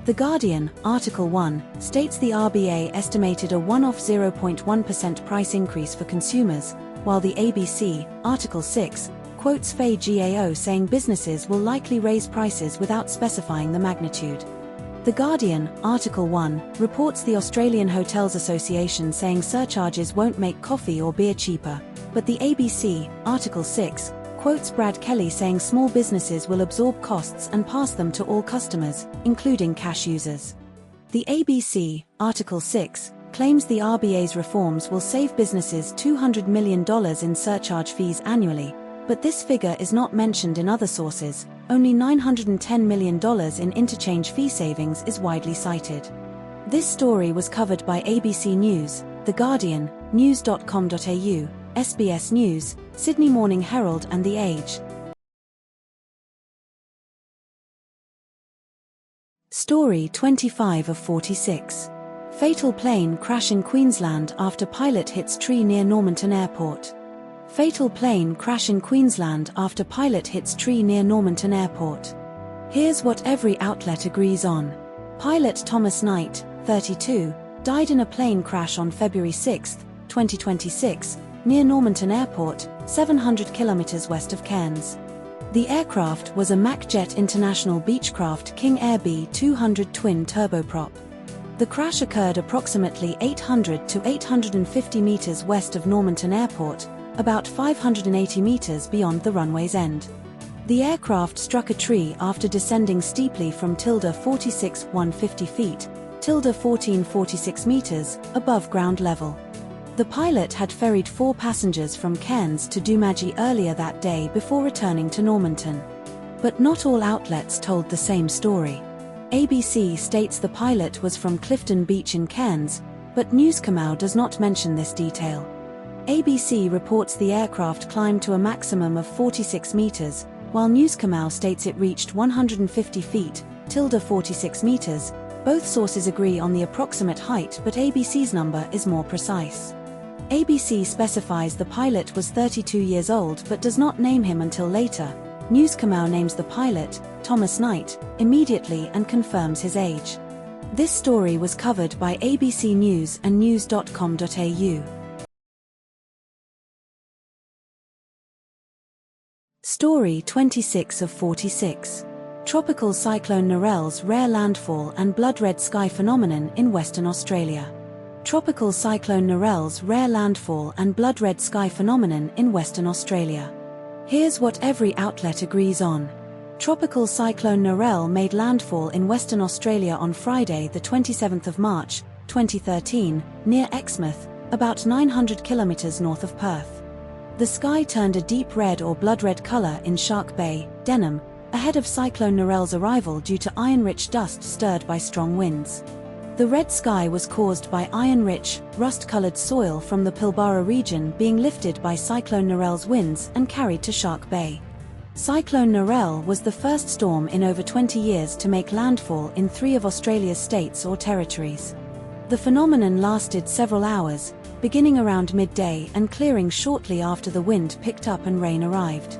The Guardian, Article 1, states the RBA estimated a one-off 0.1% price increase for consumers, while the ABC, Article 6, quotes GAO saying businesses will likely raise prices without specifying the magnitude. The Guardian, Article 1, reports the Australian Hotels Association saying surcharges won't make coffee or beer cheaper, but the ABC, Article 6, quotes Brad Kelly saying small businesses will absorb costs and pass them to all customers, including cash users. The ABC, Article 6, claims the RBA's reforms will save businesses $200 million in surcharge fees annually, but this figure is not mentioned in other sources. Only $910 million in interchange fee savings is widely cited. This story was covered by ABC News, The Guardian, news.com.au, SBS News, Sydney Morning Herald and The Age. Story 25 of 46. Fatal plane crash in Queensland after pilot hits tree near Normanton Airport. Fatal plane crash in Queensland after pilot hits tree near Normanton Airport. Here's what every outlet agrees on. Pilot Thomas Knight, 32, died in a plane crash on February 6, 2026, near Normanton Airport, 700 kilometers west of Cairns. The aircraft was a MacJet International Beechcraft King Air B200 twin turboprop. The crash occurred approximately 800 to 850 meters west of Normanton Airport, about 580 meters beyond the runway's end. The aircraft struck a tree after descending steeply from 46 150 feet, 1446 meters, above ground level. The pilot had ferried 4 passengers from Cairns to Dumaji earlier that day before returning to Normanton. But not all outlets told the same story. ABC states the pilot was from Clifton Beach in Cairns, but Newskamau does not mention this detail. ABC reports the aircraft climbed to a maximum of 46 meters, while Newskamau states it reached 150 feet, 46 meters. Both sources agree on the approximate height, but ABC's number is more precise. ABC specifies the pilot was 32 years old but does not name him until later. Newskamau names the pilot, Thomas Knight, immediately and confirms his age. This story was covered by ABC News and news.com.au. Story 26 of 46. Tropical Cyclone Narelle's rare landfall and blood-red sky phenomenon in Western Australia. Tropical Cyclone Narelle's rare landfall and blood-red sky phenomenon in Western Australia. Here's what every outlet agrees on. Tropical Cyclone Narelle made landfall in Western Australia on Friday, the 27th of March, 2013, near Exmouth, about 900 kilometers north of Perth. The sky turned a deep red or blood-red color in Shark Bay, Denham, ahead of Cyclone Narelle's arrival due to iron-rich dust stirred by strong winds. The red sky was caused by iron-rich, rust-colored soil from the Pilbara region being lifted by Cyclone Narelle's winds and carried to Shark Bay. Cyclone Narelle was the first storm in over 20 years to make landfall in 3 of Australia's states or territories. The phenomenon lasted several hours, beginning around midday and clearing shortly after the wind picked up and rain arrived.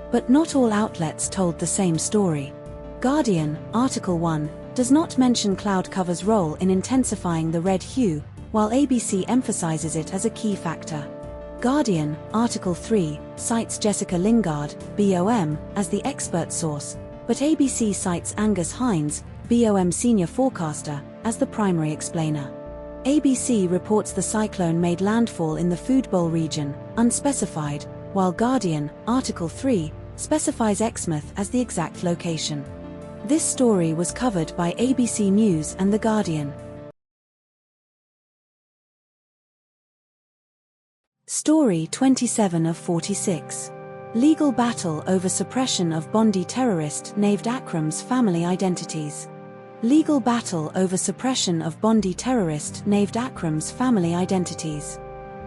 But not all outlets told the same story. Guardian, Article 1, does not mention cloud cover's role in intensifying the red hue, while ABC emphasizes it as a key factor. Guardian, Article 3, cites Jessica Lingard, BOM, as the expert source, but ABC cites Angus Hines, BOM senior forecaster, as the primary explainer. ABC reports the cyclone made landfall in the Food Bowl region, unspecified, while Guardian, Article 3, specifies Exmouth as the exact location. This story was covered by ABC News and The Guardian. Story 27 of 46. Legal battle over suppression of Bondi terrorist Naveed Akram's family identities. Legal battle over suppression of Bondi terrorist Naveed Akram's family identities.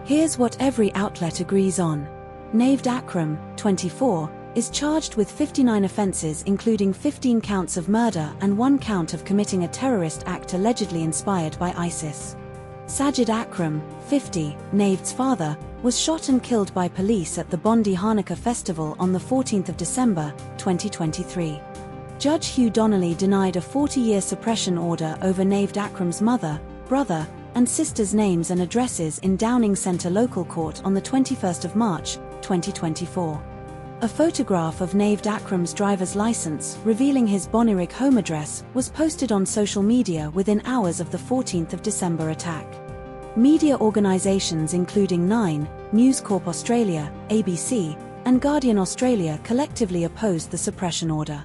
Here's what every outlet agrees on. Naveed Akram, 24, is charged with 59 offenses including 15 counts of murder and 1 count of committing a terrorist act allegedly inspired by ISIS. Sajid Akram, 50, Naveed's father, was shot and killed by police at the Bondi Hanukkah festival on the 14th of December, 2023. Judge Hugh Donnelly denied a 40-year suppression order over Naveed Akram's mother, brother, and sister's names and addresses in Downing Centre Local Court on the 21st of March, 2024. A photograph of Naveed Akram's driver's license revealing his Bonnyrigg home address was posted on social media within hours of the 14th of December attack. Media organisations including Nine, News Corp Australia, ABC, and Guardian Australia collectively opposed the suppression order.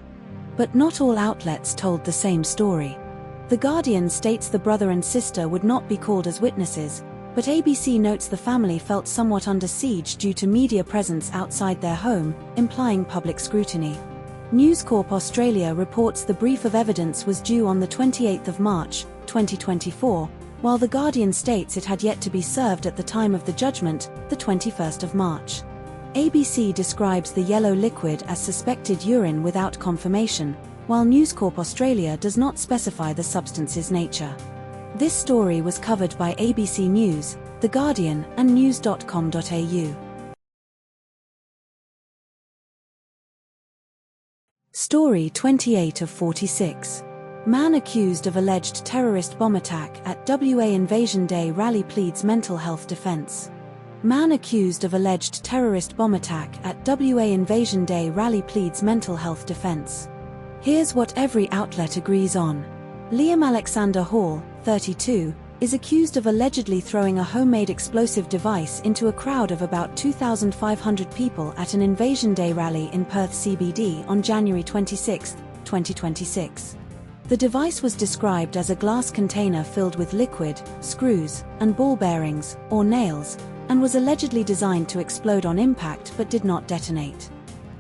But not all outlets told the same story. The Guardian states the brother and sister would not be called as witnesses, but ABC notes the family felt somewhat under siege due to media presence outside their home, implying public scrutiny. News Corp Australia reports the brief of evidence was due on the 28th of March, 2024, while The Guardian states it had yet to be served at the time of the judgment, the 21st of March. ABC describes the yellow liquid as suspected urine without confirmation, while News Corp Australia does not specify the substance's nature. This story was covered by ABC News, The Guardian, and news.com.au. Story 28 of 46. Man accused of alleged terrorist bomb attack at WA Invasion Day rally pleads mental health defence. Man accused of alleged terrorist bomb attack at WA Invasion Day rally pleads mental health defence. Here's what every outlet agrees on. Liam Alexander Hall, 32, is accused of allegedly throwing a homemade explosive device into a crowd of about 2,500 people at an Invasion Day rally in Perth CBD on January 26, 2026. The device was described as a glass container filled with liquid, screws, and ball bearings, or nails, and was allegedly designed to explode on impact but did not detonate.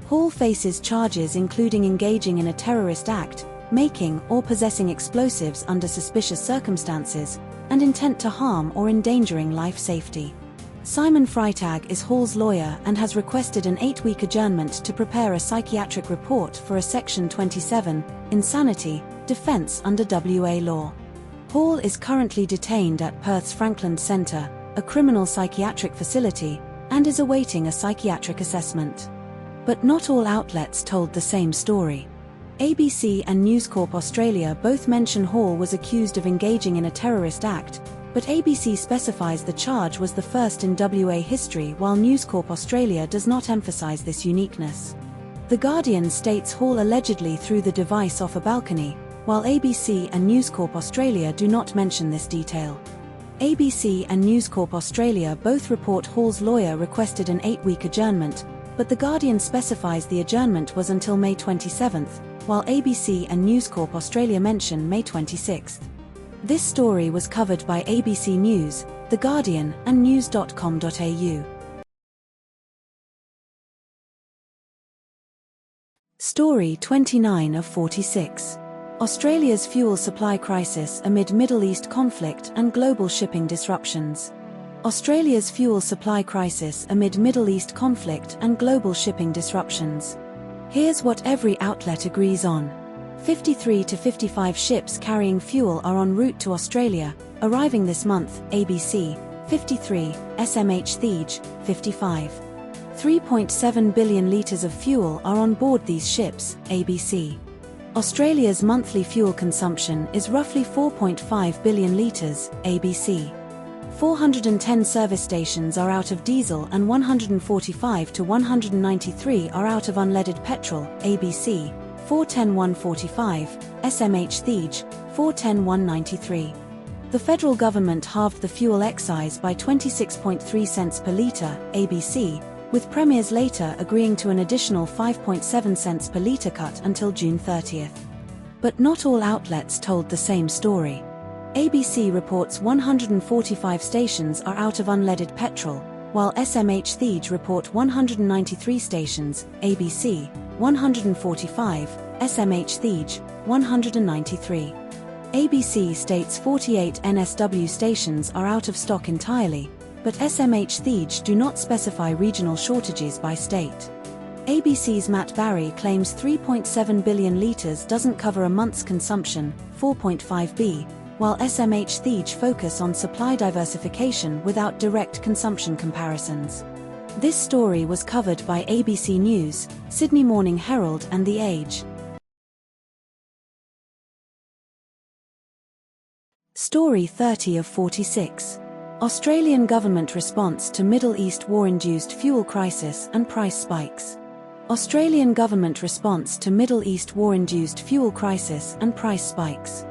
Hall faces charges including engaging in a terrorist act, making or possessing explosives under suspicious circumstances, and intent to harm or endangering life safety. Simon Freitag is Hall's lawyer and has requested an 8-week adjournment to prepare a psychiatric report for a Section 27, insanity, defence under WA law. Hall is currently detained at Perth's Frankland Centre, a criminal psychiatric facility, and is awaiting a psychiatric assessment. But not all outlets told the same story. ABC and News Corp Australia both mention Hall was accused of engaging in a terrorist act, but ABC specifies the charge was the first in WA history while News Corp Australia does not emphasise this uniqueness. The Guardian states Hall allegedly threw the device off a balcony, while ABC and News Corp Australia do not mention this detail. ABC and News Corp Australia both report Hall's lawyer requested an 8-week adjournment, but The Guardian specifies the adjournment was until May 27, while ABC and News Corp Australia mention May 26. This story was covered by ABC News, The Guardian, and news.com.au. Story 29 of 46. Australia's fuel supply crisis amid Middle East conflict and global shipping disruptions. Australia's fuel supply crisis amid Middle East conflict and global shipping disruptions. Here's what every outlet agrees on. 53 to 55 ships carrying fuel are en route to Australia, arriving this month, ABC, 53, SMH Thej, 55. 3.7 billion litres of fuel are on board these ships, ABC. Australia's monthly fuel consumption is roughly 4.5 billion litres, ABC. 410 service stations are out of diesel and 145 to 193 are out of unleaded petrol, ABC, 410-145, SMH Thej, 410-193. The federal government halved the fuel excise by 26.3 cents per litre, ABC, with premiers later agreeing to an additional 5.7 cents per litre cut until June 30. But not all outlets told the same story. ABC reports 145 stations are out of unleaded petrol, while SMH Thej report 193 stations, ABC, 145, SMH Thej, 193. ABC states 48 NSW stations are out of stock entirely, but SMH Thej do not specify regional shortages by state. ABC's Matt Barry claims 3.7 billion litres doesn't cover a month's consumption, 4.5b, while SMH Thej focus on supply diversification without direct consumption comparisons. This story was covered by ABC News, Sydney Morning Herald and The Age. Story 30 of 46. Australian government response to Middle East war-induced fuel crisis and price spikes. Australian government response to Middle East war-induced fuel crisis and price spikes.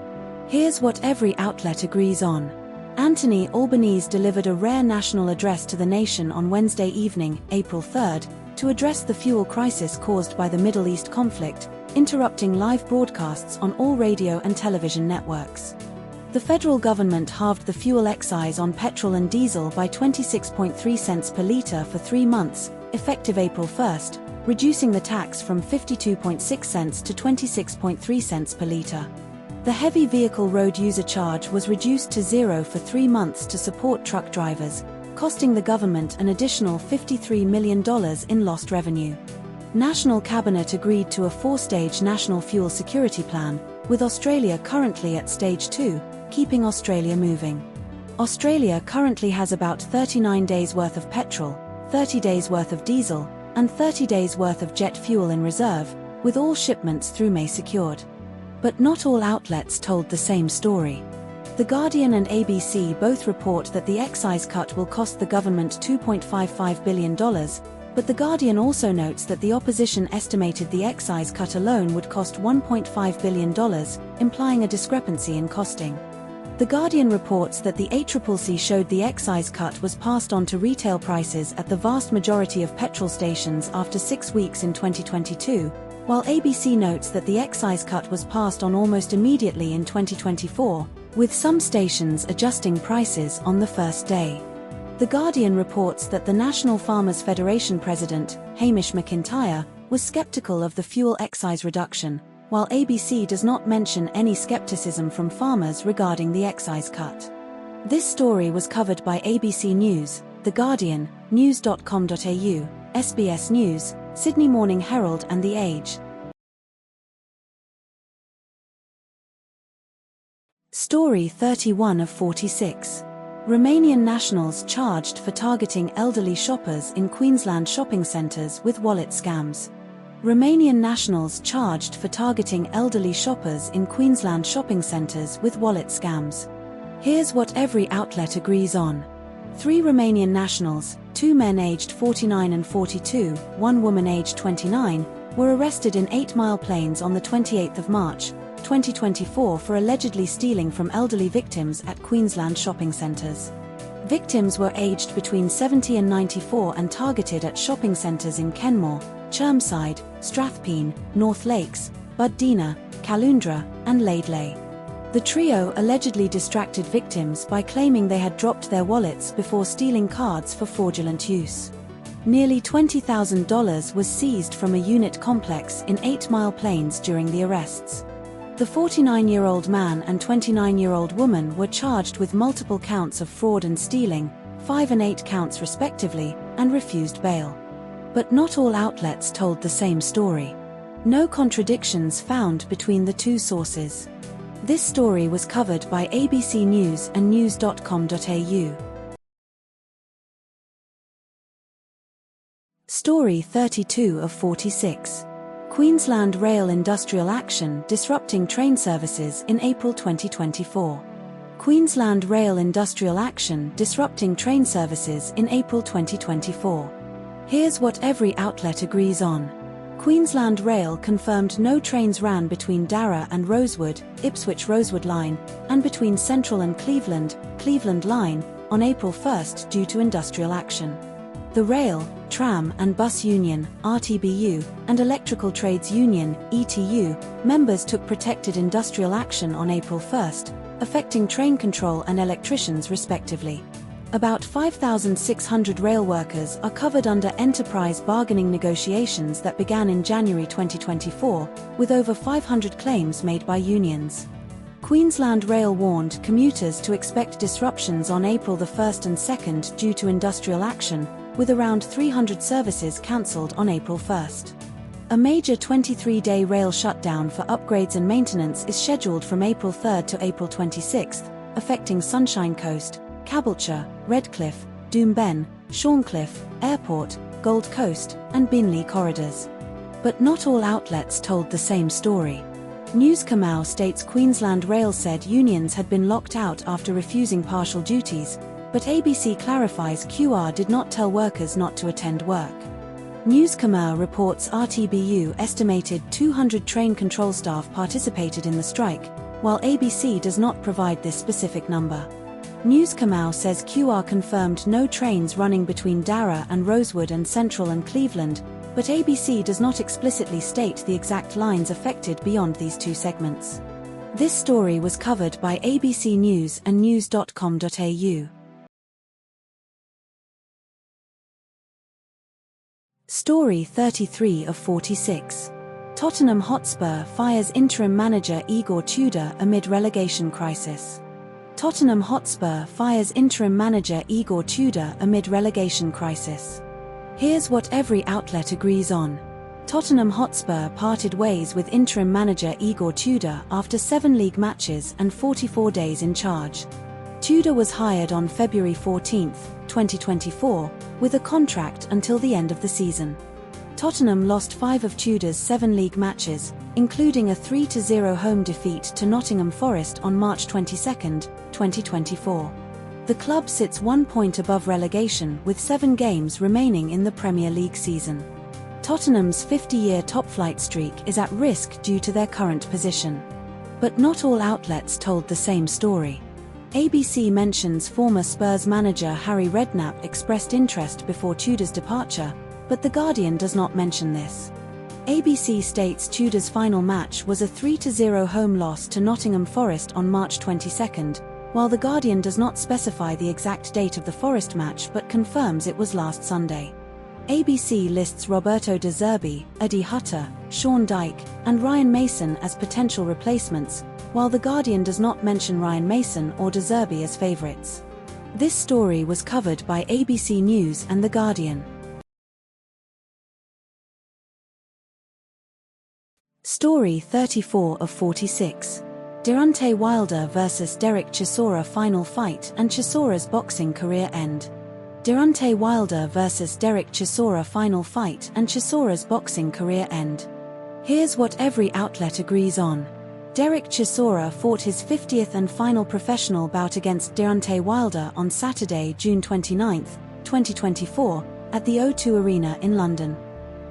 Here's what every outlet agrees on. Anthony Albanese delivered a rare national address to the nation on Wednesday evening, April 3, to address the fuel crisis caused by the Middle East conflict, interrupting live broadcasts on all radio and television networks. The federal government halved the fuel excise on petrol and diesel by 26.3 cents per litre for 3 months, effective April 1, reducing the tax from 52.6 cents to 26.3 cents per litre. The heavy vehicle road user charge was reduced to zero for 3 months to support truck drivers, costing the government an additional $53 million in lost revenue. National Cabinet agreed to a 4-stage national fuel security plan, with Australia currently at Stage 2, keeping Australia moving. Australia currently has about 39 days worth of petrol, 30 days worth of diesel, and 30 days worth of jet fuel in reserve, with all shipments through May secured. But not all outlets told the same story. The Guardian and ABC both report that the excise cut will cost the government $2.55 billion, but The Guardian also notes that the opposition estimated the excise cut alone would cost $1.5 billion, implying a discrepancy in costing. The Guardian reports that the ACCC showed the excise cut was passed on to retail prices at the vast majority of petrol stations after 6 weeks in 2022, while ABC notes that the excise cut was passed on almost immediately in 2024, with some stations adjusting prices on the first day. The Guardian reports that the National Farmers Federation president, Hamish McIntyre, was skeptical of the fuel excise reduction, while ABC does not mention any skepticism from farmers regarding the excise cut. This story was covered by ABC News, The Guardian, news.com.au, SBS News, Sydney Morning Herald and The Age. Story 31 of 46. Romanian nationals charged for targeting elderly shoppers in Queensland shopping centres with wallet scams. Romanian nationals charged for targeting elderly shoppers in Queensland shopping centres with wallet scams. Here's what every outlet agrees on. 3 Romanian nationals, 2 men aged 49 and 42, 1 woman aged 29, were arrested in 8 Mile Plains on the 28th of March, 2024 for allegedly stealing from elderly victims at Queensland shopping centres. Victims were aged between 70 and 94 and targeted at shopping centres in Kenmore, Chermside, Strathpeen, North Lakes, Buddina, Caloundra, and Laidley. The trio allegedly distracted victims by claiming they had dropped their wallets before stealing cards for fraudulent use. Nearly $20,000 was seized from a unit complex in 8 Mile Plains during the arrests. The 49-year-old man and 29-year-old woman were charged with multiple counts of fraud and stealing, 5 and 8 counts respectively, and refused bail. But not all outlets told the same story. No contradictions found between the two sources. This story was covered by ABC News and news.com.au. Story 32 of 46. Queensland Rail industrial action disrupting train services in April 2024. Queensland Rail industrial action disrupting train services in April 2024. Here's what every outlet agrees on. Queensland Rail confirmed no trains ran between Darra and Rosewood, Ipswich Rosewood Line, and between Central and Cleveland, Cleveland Line, on April 1 due to industrial action. The Rail, Tram and Bus Union, RTBU, and Electrical Trades Union, ETU, members took protected industrial action on April 1, affecting train control and electricians respectively. About 5,600 rail workers are covered under enterprise bargaining negotiations that began in January 2024, with over 500 claims made by unions. Queensland Rail warned commuters to expect disruptions on April 1 and 2 due to industrial action, with around 300 services cancelled on April 1. A major 23-day rail shutdown for upgrades and maintenance is scheduled from April 3 to April 26, affecting Sunshine Coast, Caboolture, Redcliffe, Doomben, Shorncliffe, Airport, Gold Coast, and Beenleigh corridors. But not all outlets told the same story. News Kamau states Queensland Rail said unions had been locked out after refusing partial duties, but ABC clarifies QR did not tell workers not to attend work. News Kamau reports RTBU estimated 200 train control staff participated in the strike, while ABC does not provide this specific number. News Kamau says QR confirmed no trains running between Darra and Rosewood and Central and Cleveland, but ABC does not explicitly state the exact lines affected beyond these two segments. This story was covered by ABC News and news.com.au. Story 33 of 46. Tottenham Hotspur fires interim manager Igor Tudor amid relegation crisis. Tottenham Hotspur fires interim manager Igor Tudor amid relegation crisis. Here's what every outlet agrees on. Tottenham Hotspur parted ways with interim manager Igor Tudor after 7 league matches and 44 days in charge. Tudor was hired on February 14, 2024, with a contract until the end of the season. Tottenham lost 5 of Tudor's 7 league matches, including a 3-0 home defeat to Nottingham Forest on March 22, 2024. The club sits 1 point above relegation with 7 games remaining in the Premier League season. Tottenham's 50-year top-flight streak is at risk due to their current position. But not all outlets told the same story. ABC mentions former Spurs manager Harry Redknapp expressed interest before Tudor's departure, but The Guardian does not mention this. ABC states Tudor's final match was a 3-0 home loss to Nottingham Forest on March 22, while The Guardian does not specify the exact date of the Forest match but confirms it was last Sunday. ABC lists Roberto De Zerbi, Eddie Hutter, Sean Dyche, and Ryan Mason as potential replacements, while The Guardian does not mention Ryan Mason or De Zerbi as favourites. This story was covered by ABC News and The Guardian. Story 34 of 46. Deontay Wilder vs Derek Chisora final fight and Chisora's boxing career end. Deontay Wilder vs Derek Chisora final fight and Chisora's boxing career end. Here's what every outlet agrees on. Derek Chisora fought his 50th and final professional bout against Deontay Wilder on Saturday, June 29, 2024, at the O2 Arena in London.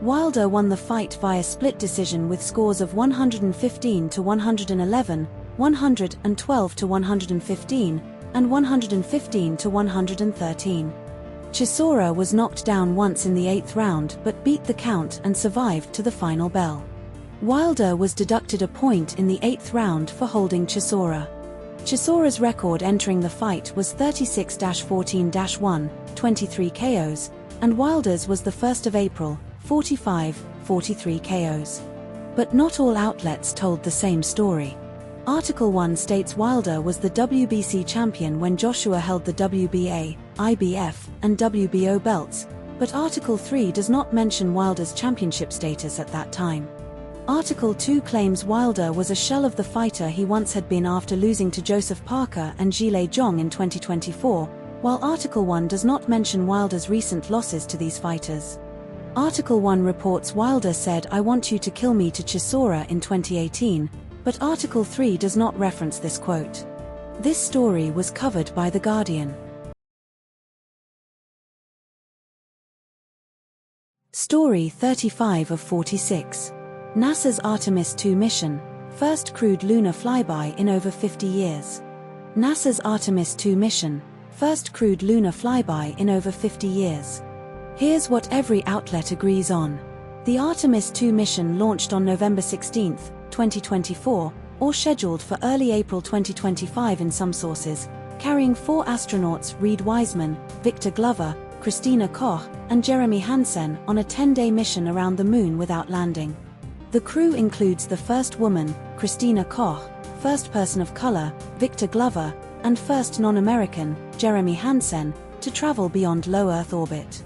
Wilder won the fight via split decision with scores of 115 to 111, 112 to 115, and 115 to 113. Chisora was knocked down once in the 8th round but beat the count and survived to the final bell. Wilder was deducted a point in the 8th round for holding Chisora. Chisora's record entering the fight was 36-14-1, 23 KOs, and Wilder's was the 1st of April, 45, 43 KOs. But not all outlets told the same story. Article 1 states Wilder was the WBC champion when Joshua held the WBA, IBF, and WBO belts, but Article 3 does not mention Wilder's championship status at that time. Article 2 claims Wilder was a shell of the fighter he once had been after losing to Joseph Parker and Zhilei Zhang in 2024, while Article 1 does not mention Wilder's recent losses to these fighters. Article 1 reports Wilder said "I want you to kill me" to Chisora in 2018, but Article 3 does not reference this quote. This story was covered by The Guardian. Story 35 of 46. NASA's Artemis II mission, first crewed lunar flyby in over 50 years. NASA's Artemis II mission, first crewed lunar flyby in over 50 years. Here's what every outlet agrees on. The Artemis II mission launched on November 16, 2024, or scheduled for early April 2025 in some sources, carrying 4 astronauts Reed Wiseman, Victor Glover, Christina Koch, and Jeremy Hansen on a 10-day mission around the Moon without landing. The crew includes the first woman, Christina Koch, first person of color, Victor Glover, and first non-American, Jeremy Hansen, to travel beyond low Earth orbit.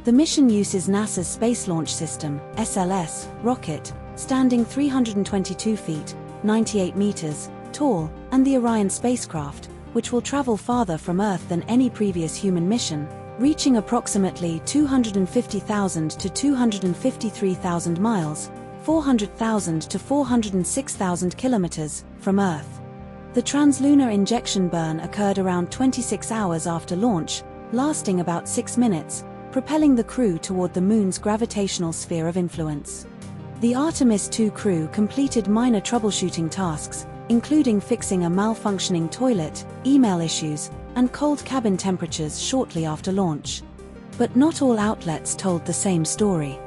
The mission uses NASA's Space Launch System, SLS, rocket, standing 322 feet, 98 meters, tall, and the Orion spacecraft, which will travel farther from Earth than any previous human mission, reaching approximately 250,000 to 253,000 miles, 400,000 to 406,000 kilometers, from Earth. The translunar injection burn occurred around 26 hours after launch, lasting about 6 minutes, propelling the crew toward the Moon's gravitational sphere of influence. The Artemis II crew completed minor troubleshooting tasks, including fixing a malfunctioning toilet, email issues, and cold cabin temperatures shortly after launch. But not all outlets told the same story.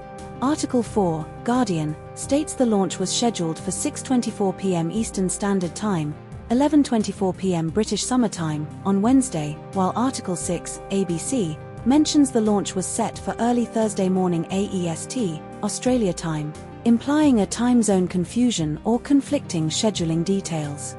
Article 4, Guardian, states the launch was scheduled for 6:24 p.m. Eastern Standard Time, 11:24 p.m. British Summer Time, on Wednesday, while Article 6, ABC, mentions the launch was set for early Thursday morning AEST, Australia time, implying a time zone confusion or conflicting scheduling details.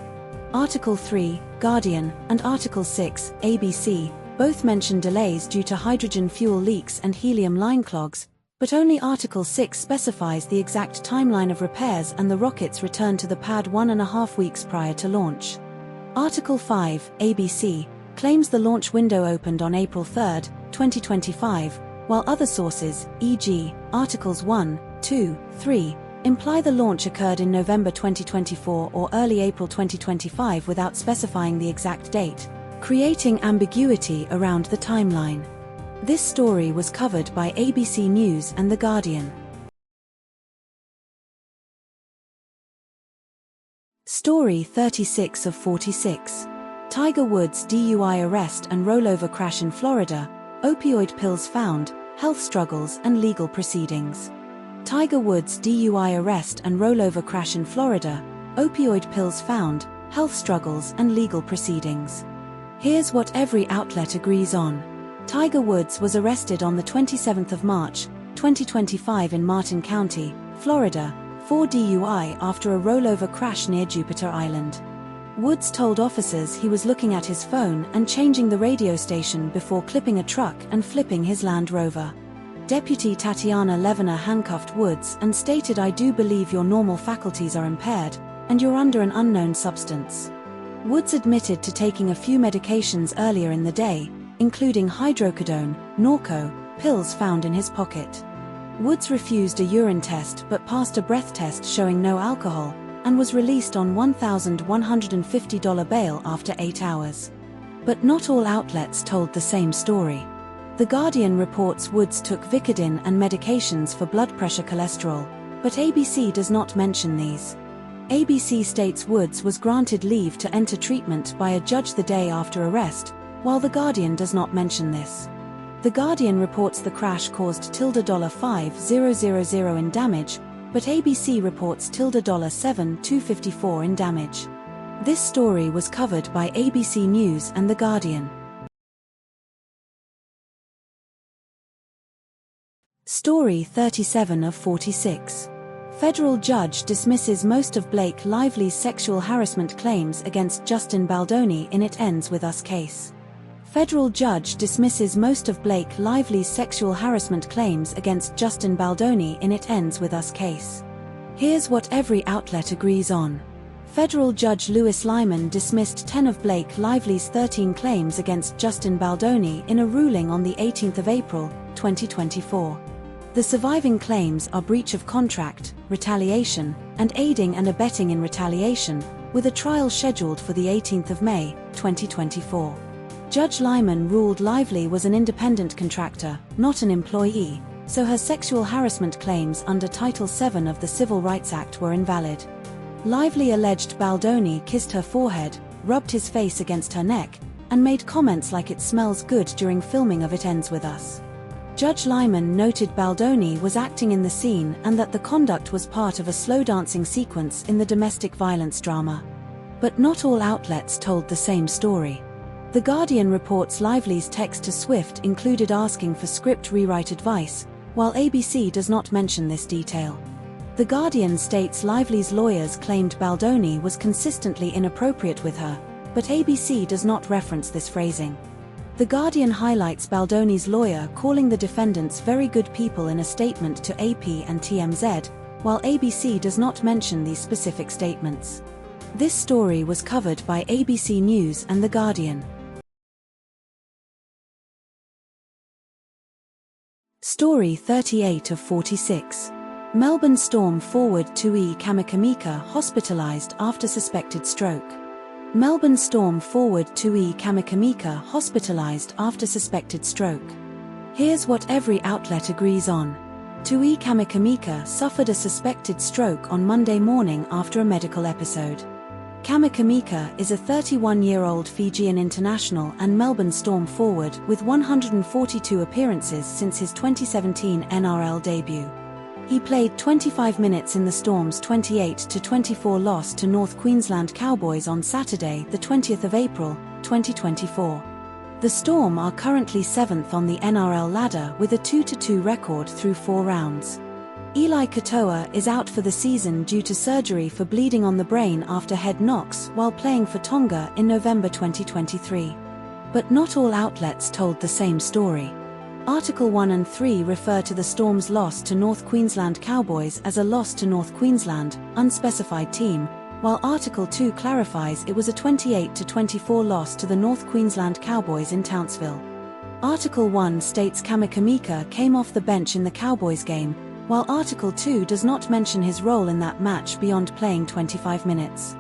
Article 3, Guardian, and Article 6, ABC, both mention delays due to hydrogen fuel leaks and helium line clogs, but only Article 6 specifies the exact timeline of repairs and the rocket's return to the pad 1.5 weeks prior to launch. Article 5, ABC, claims the launch window opened on April 3, 2025, while other sources, e.g., Articles 1, 2, 3, imply the launch occurred in November 2024 or early April 2025 without specifying the exact date, creating ambiguity around the timeline. This story was covered by ABC News and The Guardian. Story 36 of 46. Tiger Woods DUI arrest and rollover crash in Florida, opioid pills found, health struggles and legal proceedings. Tiger Woods DUI arrest and rollover crash in Florida, opioid pills found, health struggles and legal proceedings. Here's what every outlet agrees on. Tiger Woods was arrested on the 27th of March, 2025 in Martin County, Florida, for DUI after a rollover crash near Jupiter Island. Woods told officers he was looking at his phone and changing the radio station before clipping a truck and flipping his Land Rover. Deputy Tatiana Levener handcuffed Woods and stated, "I do believe your normal faculties are impaired, and you're under an unknown substance." Woods admitted to taking a few medications earlier in the day, including hydrocodone, Norco, pills found in his pocket. Woods refused a urine test but passed a breath test showing no alcohol, and was released on $1,150 bail after 8 hours. But not all outlets told the same story. The Guardian reports Woods took Vicodin and medications for blood pressure cholesterol, but ABC does not mention these. ABC states Woods was granted leave to enter treatment by a judge the day after arrest, while The Guardian does not mention this. The Guardian reports the crash caused $5,000 in damage, but ABC reports $7,254 in damage. This story was covered by ABC News and The Guardian. Story 37 of 46. Federal judge dismisses most of Blake Lively's sexual harassment claims against Justin Baldoni in It Ends With Us case. Federal judge dismisses most of Blake Lively's sexual harassment claims against Justin Baldoni in It Ends With Us case. Here's what every outlet agrees on. Federal Judge Lewis Lyman dismissed 10 of Blake Lively's 13 claims against Justin Baldoni in a ruling on the 18th of April, 2024. The surviving claims are breach of contract, retaliation, and aiding and abetting in retaliation, with a trial scheduled for the 18th of May, 2024. Judge Lyman ruled Lively was an independent contractor, not an employee, so her sexual harassment claims under Title VII of the Civil Rights Act were invalid. Lively alleged Baldoni kissed her forehead, rubbed his face against her neck, and made comments like "it smells good" during filming of It Ends With Us. Judge Lyman noted Baldoni was acting in the scene and that the conduct was part of a slow dancing sequence in the domestic violence drama. But not all outlets told the same story. The Guardian reports Lively's text to Swift included asking for script rewrite advice, while ABC does not mention this detail. The Guardian states Lively's lawyers claimed Baldoni was consistently inappropriate with her, but ABC does not reference this phrasing. The Guardian highlights Baldoni's lawyer calling the defendants very good people in a statement to AP and TMZ, while ABC does not mention these specific statements. This story was covered by ABC News and The Guardian. Story 38 of 46. Melbourne Storm forward Tui Kamikamica hospitalised after suspected stroke. Melbourne Storm forward Tui Kamikamica hospitalised after suspected stroke. Here's what every outlet agrees on. Tui Kamikamica suffered a suspected stroke on Monday morning after a medical episode. Kamikamica is a 31-year-old Fijian international and Melbourne Storm forward with 142 appearances since his 2017 NRL debut. He played 25 minutes in the Storm's 28-24 loss to North Queensland Cowboys on Saturday, the 20th of April, 2024. The Storm are currently 7th on the NRL ladder with a 2-2 record through 4 rounds. Eli Katoa is out for the season due to surgery for bleeding on the brain after head knocks while playing for Tonga in November 2023. But not all outlets told the same story. Article 1 and 3 refer to the Storm's loss to North Queensland Cowboys as a loss to North Queensland, unspecified team, while Article 2 clarifies it was a 28-24 loss to the North Queensland Cowboys in Townsville. Article 1 states Kamikamica came off the bench in the Cowboys game, while Article 2 does not mention his role in that match beyond playing 25 minutes.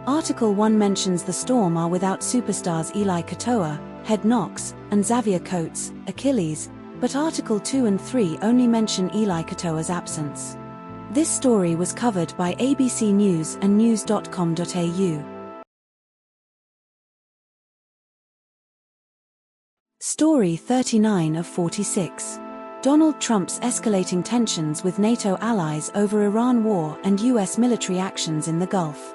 Article 1 mentions the Storm are without superstars Eli Katoa, head knocks, and Xavier Coates, Achilles, but Article 2 and 3 only mention Eli Katoa's absence. This story was covered by ABC News and news.com.au. Story 39 of 46. Donald Trump's escalating tensions with NATO allies over Iran war and US military actions in the Gulf.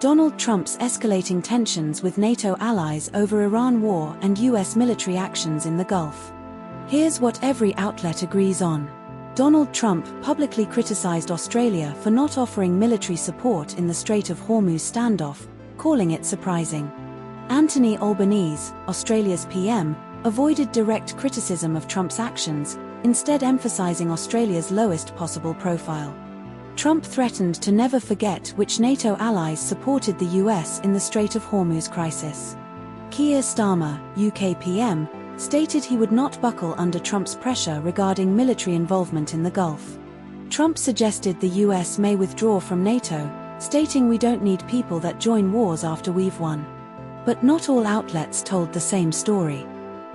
Donald Trump's escalating tensions with NATO allies over Iran war and US military actions in the Gulf. Here's what every outlet agrees on. Donald Trump publicly criticized Australia for not offering military support in the Strait of Hormuz standoff, calling it surprising. Anthony Albanese, Australia's PM, avoided direct criticism of Trump's actions, instead emphasizing Australia's lowest possible profile. Trump threatened to never forget which NATO allies supported the US in the Strait of Hormuz crisis. Keir Starmer, UK PM, stated he would not buckle under Trump's pressure regarding military involvement in the Gulf. Trump suggested the US may withdraw from NATO, stating we don't need people that join wars after we've won. But not all outlets told the same story.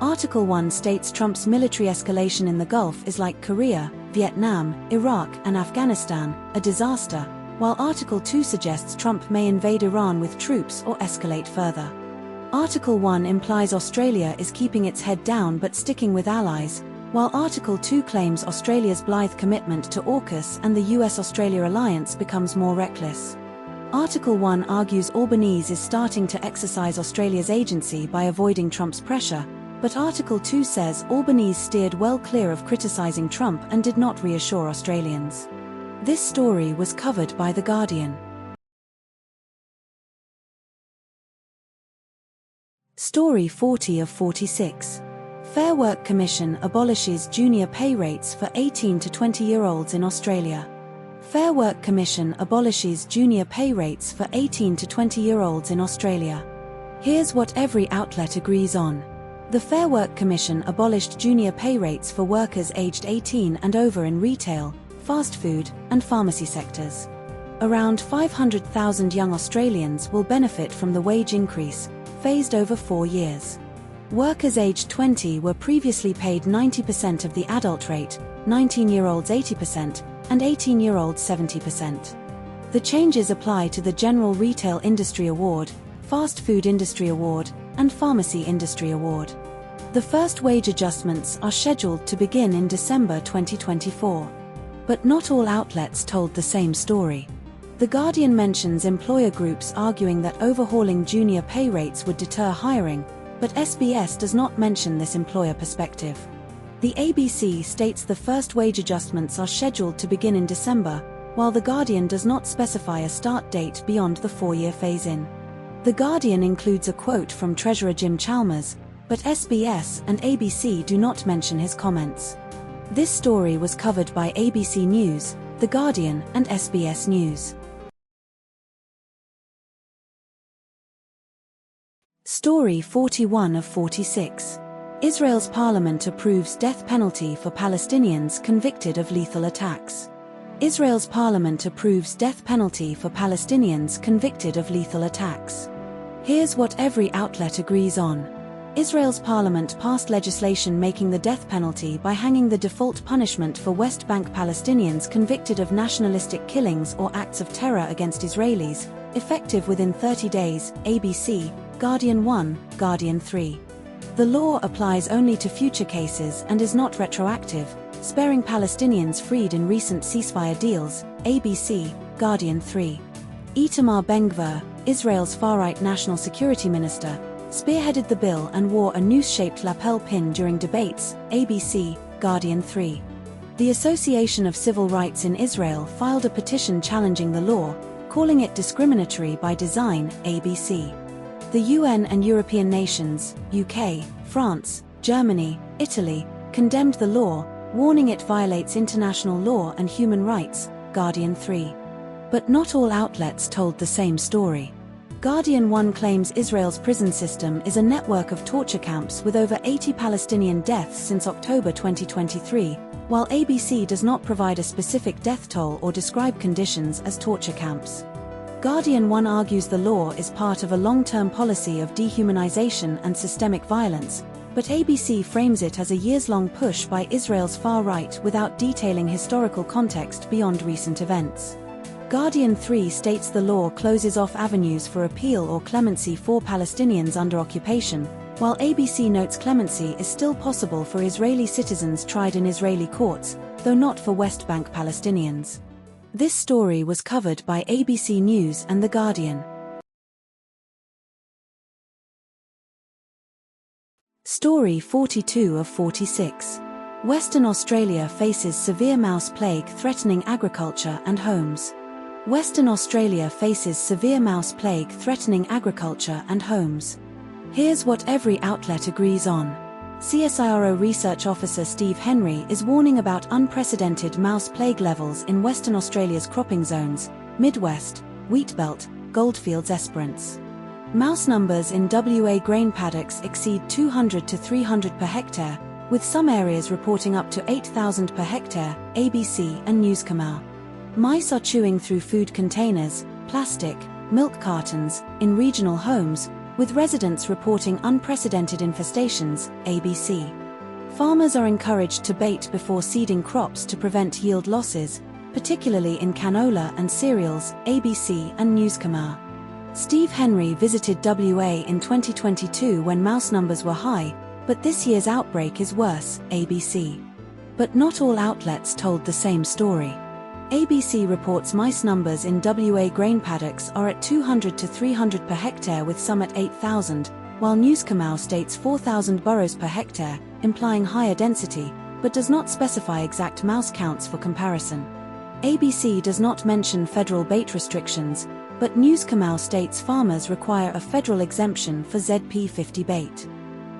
Article 1 states Trump's military escalation in the Gulf is like Korea, Vietnam, Iraq and Afghanistan, a disaster, while Article 2 suggests Trump may invade Iran with troops or escalate further. Article 1 implies Australia is keeping its head down but sticking with allies, while Article 2 claims Australia's blithe commitment to AUKUS and the US-Australia alliance becomes more reckless. Article 1 argues Albanese is starting to exercise Australia's agency by avoiding Trump's pressure, but Article 2 says Albanese steered well clear of criticising Trump and did not reassure Australians. This story was covered by The Guardian. Story 40 of 46. Fair Work Commission abolishes junior pay rates for 18 to 20-year-olds in Australia. Fair Work Commission abolishes junior pay rates for 18 to 20-year-olds in Australia. Here's what every outlet agrees on. The Fair Work Commission abolished junior pay rates for workers aged 18 and over in retail, fast food, and pharmacy sectors. Around 500,000 young Australians will benefit from the wage increase, phased over 4 years. Workers aged 20 were previously paid 90% of the adult rate, 19-year-olds 80%, and 18-year-olds 70%. The changes apply to the General Retail Industry Award, Fast Food Industry Award, and Pharmacy Industry Award. The first wage adjustments are scheduled to begin in December 2024. But not all outlets told the same story. The Guardian mentions employer groups arguing that overhauling junior pay rates would deter hiring, but SBS does not mention this employer perspective. The ABC states the first wage adjustments are scheduled to begin in December, while The Guardian does not specify a start date beyond the 4-year phase-in. The Guardian includes a quote from Treasurer Jim Chalmers, but SBS and ABC do not mention his comments. This story was covered by ABC News, The Guardian and SBS News. Story 41 of 46. Israel's parliament approves death penalty for Palestinians convicted of lethal attacks. Israel's parliament approves death penalty for Palestinians convicted of lethal attacks. Here's what every outlet agrees on. Israel's parliament passed legislation making the death penalty by hanging the default punishment for West Bank Palestinians convicted of nationalistic killings or acts of terror against Israelis, effective within 30 days, ABC, Guardian 1, Guardian 3. The law applies only to future cases and is not retroactive, sparing Palestinians freed in recent ceasefire deals, ABC, Guardian 3. Itamar Ben-Gvir, Israel's far-right national security minister, spearheaded the bill and wore a noose-shaped lapel pin during debates, ABC, Guardian 3. The Association of Civil Rights in Israel filed a petition challenging the law, calling it discriminatory by design, ABC. The UN and European nations, UK, France, Germany, Italy, condemned the law, warning it violates international law and human rights, Guardian 3. But not all outlets told the same story. Guardian 1 claims Israel's prison system is a network of torture camps with over 80 Palestinian deaths since October 2023, while ABC does not provide a specific death toll or describe conditions as torture camps. Guardian 1 argues the law is part of a long-term policy of dehumanization and systemic violence, but ABC frames it as a years-long push by Israel's far right without detailing historical context beyond recent events. Guardian 3 states the law closes off avenues for appeal or clemency for Palestinians under occupation, while ABC notes clemency is still possible for Israeli citizens tried in Israeli courts, though not for West Bank Palestinians. This story was covered by ABC News and The Guardian. Story 42 of 46. Western Australia faces severe mouse plague threatening agriculture and homes. Western Australia faces severe mouse plague threatening agriculture and homes. Here's what every outlet agrees on. CSIRO Research Officer Steve Henry is warning about unprecedented mouse plague levels in Western Australia's cropping zones, Midwest, Wheatbelt, Goldfields Esperance. Mouse numbers in WA grain paddocks exceed 200 to 300 per hectare, with some areas reporting up to 8,000 per hectare, ABC and Newscomau. Mice are chewing through food containers, plastic, milk cartons, in regional homes, with residents reporting unprecedented infestations, ABC. Farmers are encouraged to bait before seeding crops to prevent yield losses, particularly in canola and cereals, ABC and Newskamau. Steve Henry visited WA in 2022 when mouse numbers were high, but this year's outbreak is worse, ABC. But not all outlets told the same story. ABC reports mice numbers in WA grain paddocks are at 200 to 300 per hectare, with some at 8,000, while Newskamau states 4,000 burrows per hectare, implying higher density, but does not specify exact mouse counts for comparison. ABC does not mention federal bait restrictions, but Newskamau states farmers require a federal exemption for ZP50 bait.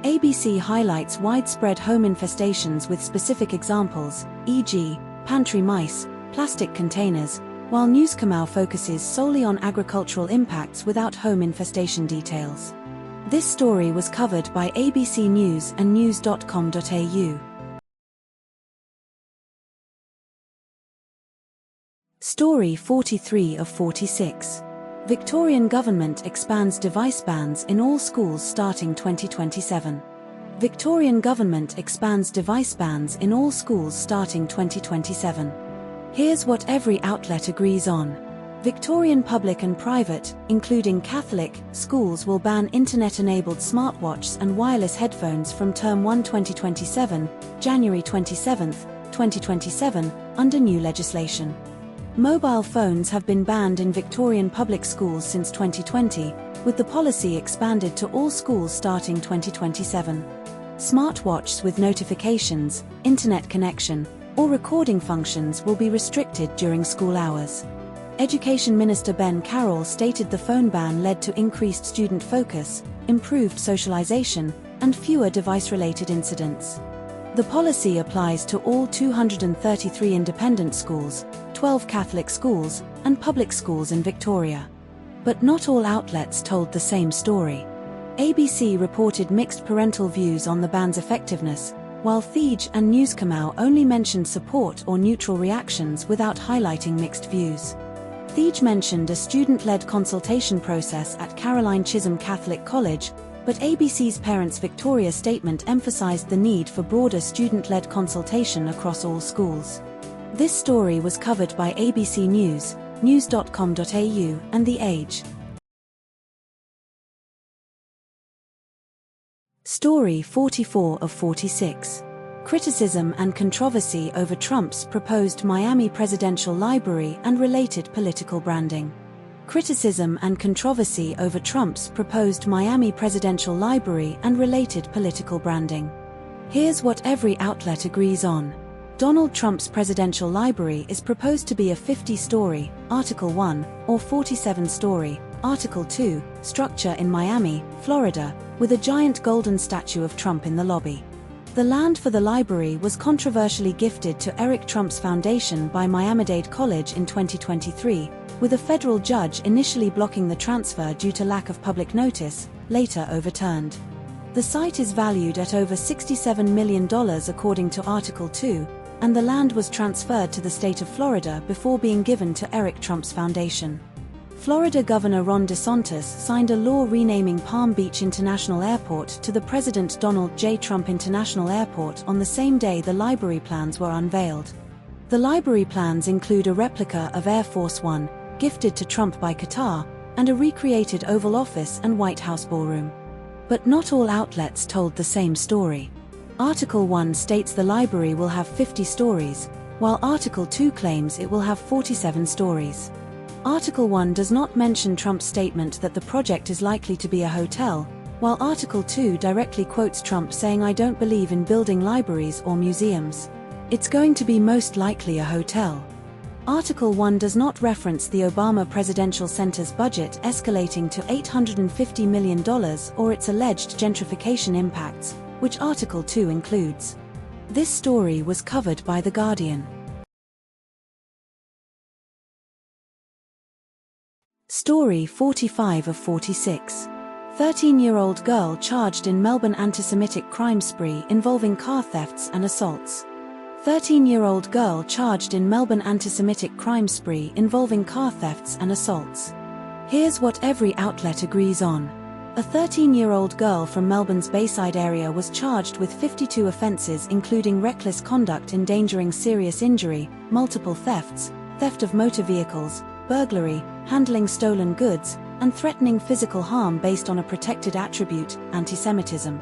ABC highlights widespread home infestations with specific examples, e.g., pantry mice, plastic containers, while Newskamau focuses solely on agricultural impacts without home infestation details. This story was covered by ABC News and news.com.au. Story 43 of 46. Victorian government expands device bans in all schools starting 2027. Victorian government expands device bans in all schools starting 2027. Here's what every outlet agrees on. Victorian public and private, including Catholic, schools will ban internet-enabled smartwatches and wireless headphones from Term 1 2027, January 27, 2027, under new legislation. Mobile phones have been banned in Victorian public schools since 2020, with the policy expanded to all schools starting 2027. Smartwatches with notifications, internet connection, or recording functions will be restricted during school hours. Education Minister Ben Carroll stated the phone ban led to increased student focus, improved socialization, and fewer device-related incidents. The policy applies to all 233 independent schools, 12 Catholic schools, and public schools in Victoria. But not all outlets told the same story. ABC reported mixed parental views on the ban's effectiveness, while Thij and Newskamau only mentioned support or neutral reactions without highlighting mixed views. Thij mentioned a student-led consultation process at Caroline Chisholm Catholic College, but ABC's Parents Victoria statement emphasized the need for broader student-led consultation across all schools. This story was covered by ABC News, news.com.au, and The Age. Story 44 of 46. Criticism and controversy over Trump's proposed Miami Presidential Library and related political branding. Criticism and controversy over Trump's proposed Miami Presidential Library and related political branding. Here's what every outlet agrees on. Donald Trump's presidential library is proposed to be a 50-story, Article 1, or 47-story, Article 2, structure in Miami, Florida, with a giant golden statue of Trump in the lobby. The land for the library was controversially gifted to Eric Trump's foundation by Miami-Dade College in 2023, with a federal judge initially blocking the transfer due to lack of public notice, later overturned. The site is valued at over $67 million according to Article 2, and the land was transferred to the state of Florida before being given to Eric Trump's foundation. Florida Governor Ron DeSantis signed a law renaming Palm Beach International Airport to the President Donald J. Trump International Airport on the same day the library plans were unveiled. The library plans include a replica of Air Force One, gifted to Trump by Qatar, and a recreated Oval Office and White House ballroom. But not all outlets told the same story. Article 1 states the library will have 50 stories, while Article 2 claims it will have 47 stories. Article 1 does not mention Trump's statement that the project is likely to be a hotel, while Article 2 directly quotes Trump saying, "I don't believe in building libraries or museums. It's going to be most likely a hotel." Article 1 does not reference the Obama Presidential Center's budget escalating to $850 million or its alleged gentrification impacts, which Article 2 includes. This story was covered by The Guardian. Story 45 of 46. 13-year-old girl charged in Melbourne anti-Semitic crime spree involving car thefts and assaults. 13-year-old girl charged in Melbourne anti-Semitic crime spree involving car thefts and assaults. Here's what every outlet agrees on. A 13-year-old girl from Melbourne's Bayside area was charged with 52 offences including reckless conduct endangering serious injury, multiple thefts, theft of motor vehicles, burglary, handling stolen goods, and threatening physical harm based on a protected attribute, anti-Semitism.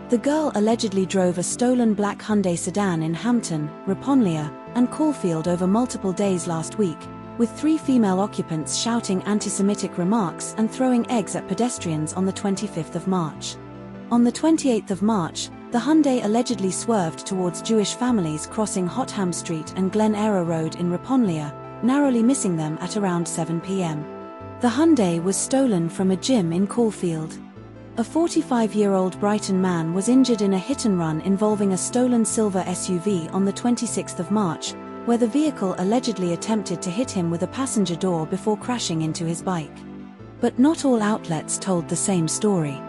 The girl allegedly drove a stolen black Hyundai sedan in Hampton, Ripponlea, and Caulfield over multiple days last week, with 3 female occupants shouting anti-Semitic remarks and throwing eggs at pedestrians on the 25th of March. On the 28th of March, the Hyundai allegedly swerved towards Jewish families crossing Hotham Street and Glen Era Road in Ripponlea, narrowly missing them at around 7 p.m. The Hyundai was stolen from a gym in Caulfield. A 45-year-old Brighton man was injured in a hit-and-run involving a stolen silver SUV on the 26th of March, where the vehicle allegedly attempted to hit him with a passenger door before crashing into his bike. But not all outlets told the same story.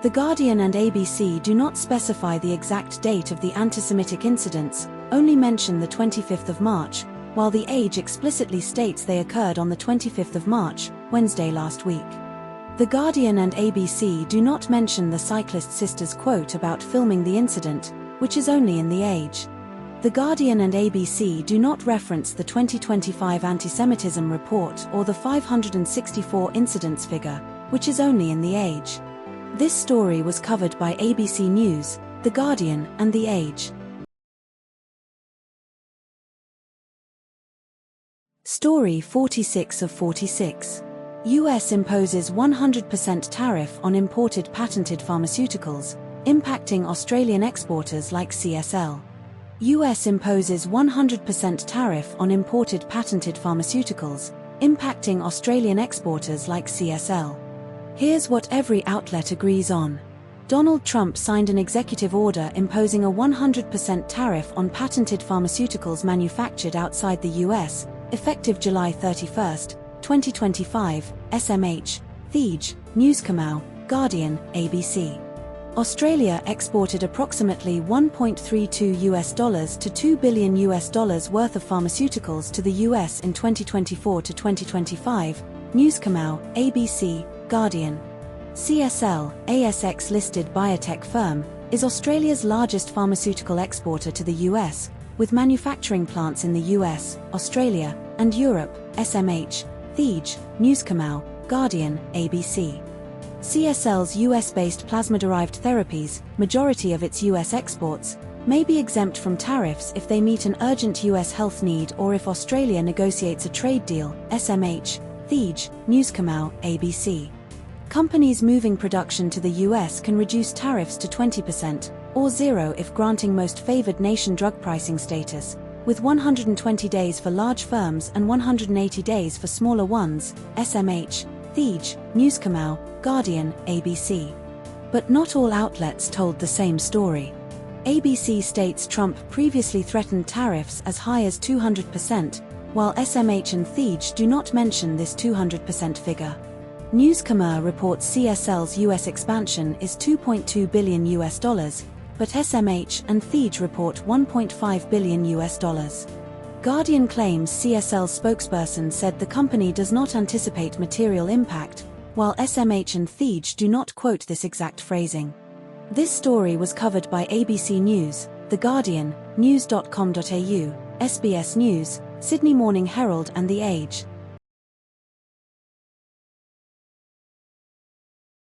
The Guardian and ABC do not specify the exact date of the anti-Semitic incidents, only mention the 25th of March, while The Age explicitly states they occurred on the 25th of March, Wednesday last week. The Guardian and ABC do not mention the cyclist sister's quote about filming the incident, which is only in The Age. The Guardian and ABC do not reference the 2025 anti-Semitism report or the 564 incidents figure, which is only in The Age. This story was covered by ABC News, The Guardian, and The Age. Story 46 of 46. US imposes 100% tariff on imported patented pharmaceuticals, impacting Australian exporters like CSL. US imposes 100% tariff on imported patented pharmaceuticals, impacting Australian exporters like CSL. Here's what every outlet agrees on. Donald Trump signed an executive order imposing a 100% tariff on patented pharmaceuticals manufactured outside the US, effective July 31, 2025, SMH, Thij, Newscomau, Guardian, ABC. Australia exported approximately $1.32 to $2 billion worth of pharmaceuticals to the US in 2024 to 2025, Newscomau, ABC, Guardian. CSL, ASX-listed biotech firm, is Australia's largest pharmaceutical exporter to the US, with manufacturing plants in the US, Australia, and Europe, SMH, Thij, Newscomau, Guardian, ABC. CSL's US-based plasma-derived therapies, majority of its US exports, may be exempt from tariffs if they meet an urgent US health need or if Australia negotiates a trade deal, SMH, Thij, Newscomau, ABC. Companies moving production to the US can reduce tariffs to 20%, or 0 if granting most favored nation drug pricing status, with 120 days for large firms and 180 days for smaller ones, SMH, Thij, Newscomau, Guardian, ABC. But not all outlets told the same story. ABC states Trump previously threatened tariffs as high as 200%, while SMH and Thij do not mention this 200% figure. Newscomau reports CSL's US expansion is $2.2 billion, but SMH and Thij report $1.5 billion. Guardian claims CSL's spokesperson said the company does not anticipate material impact, while SMH and Thij do not quote this exact phrasing. This story was covered by ABC News, The Guardian, news.com.au, SBS News, Sydney Morning Herald and The Age.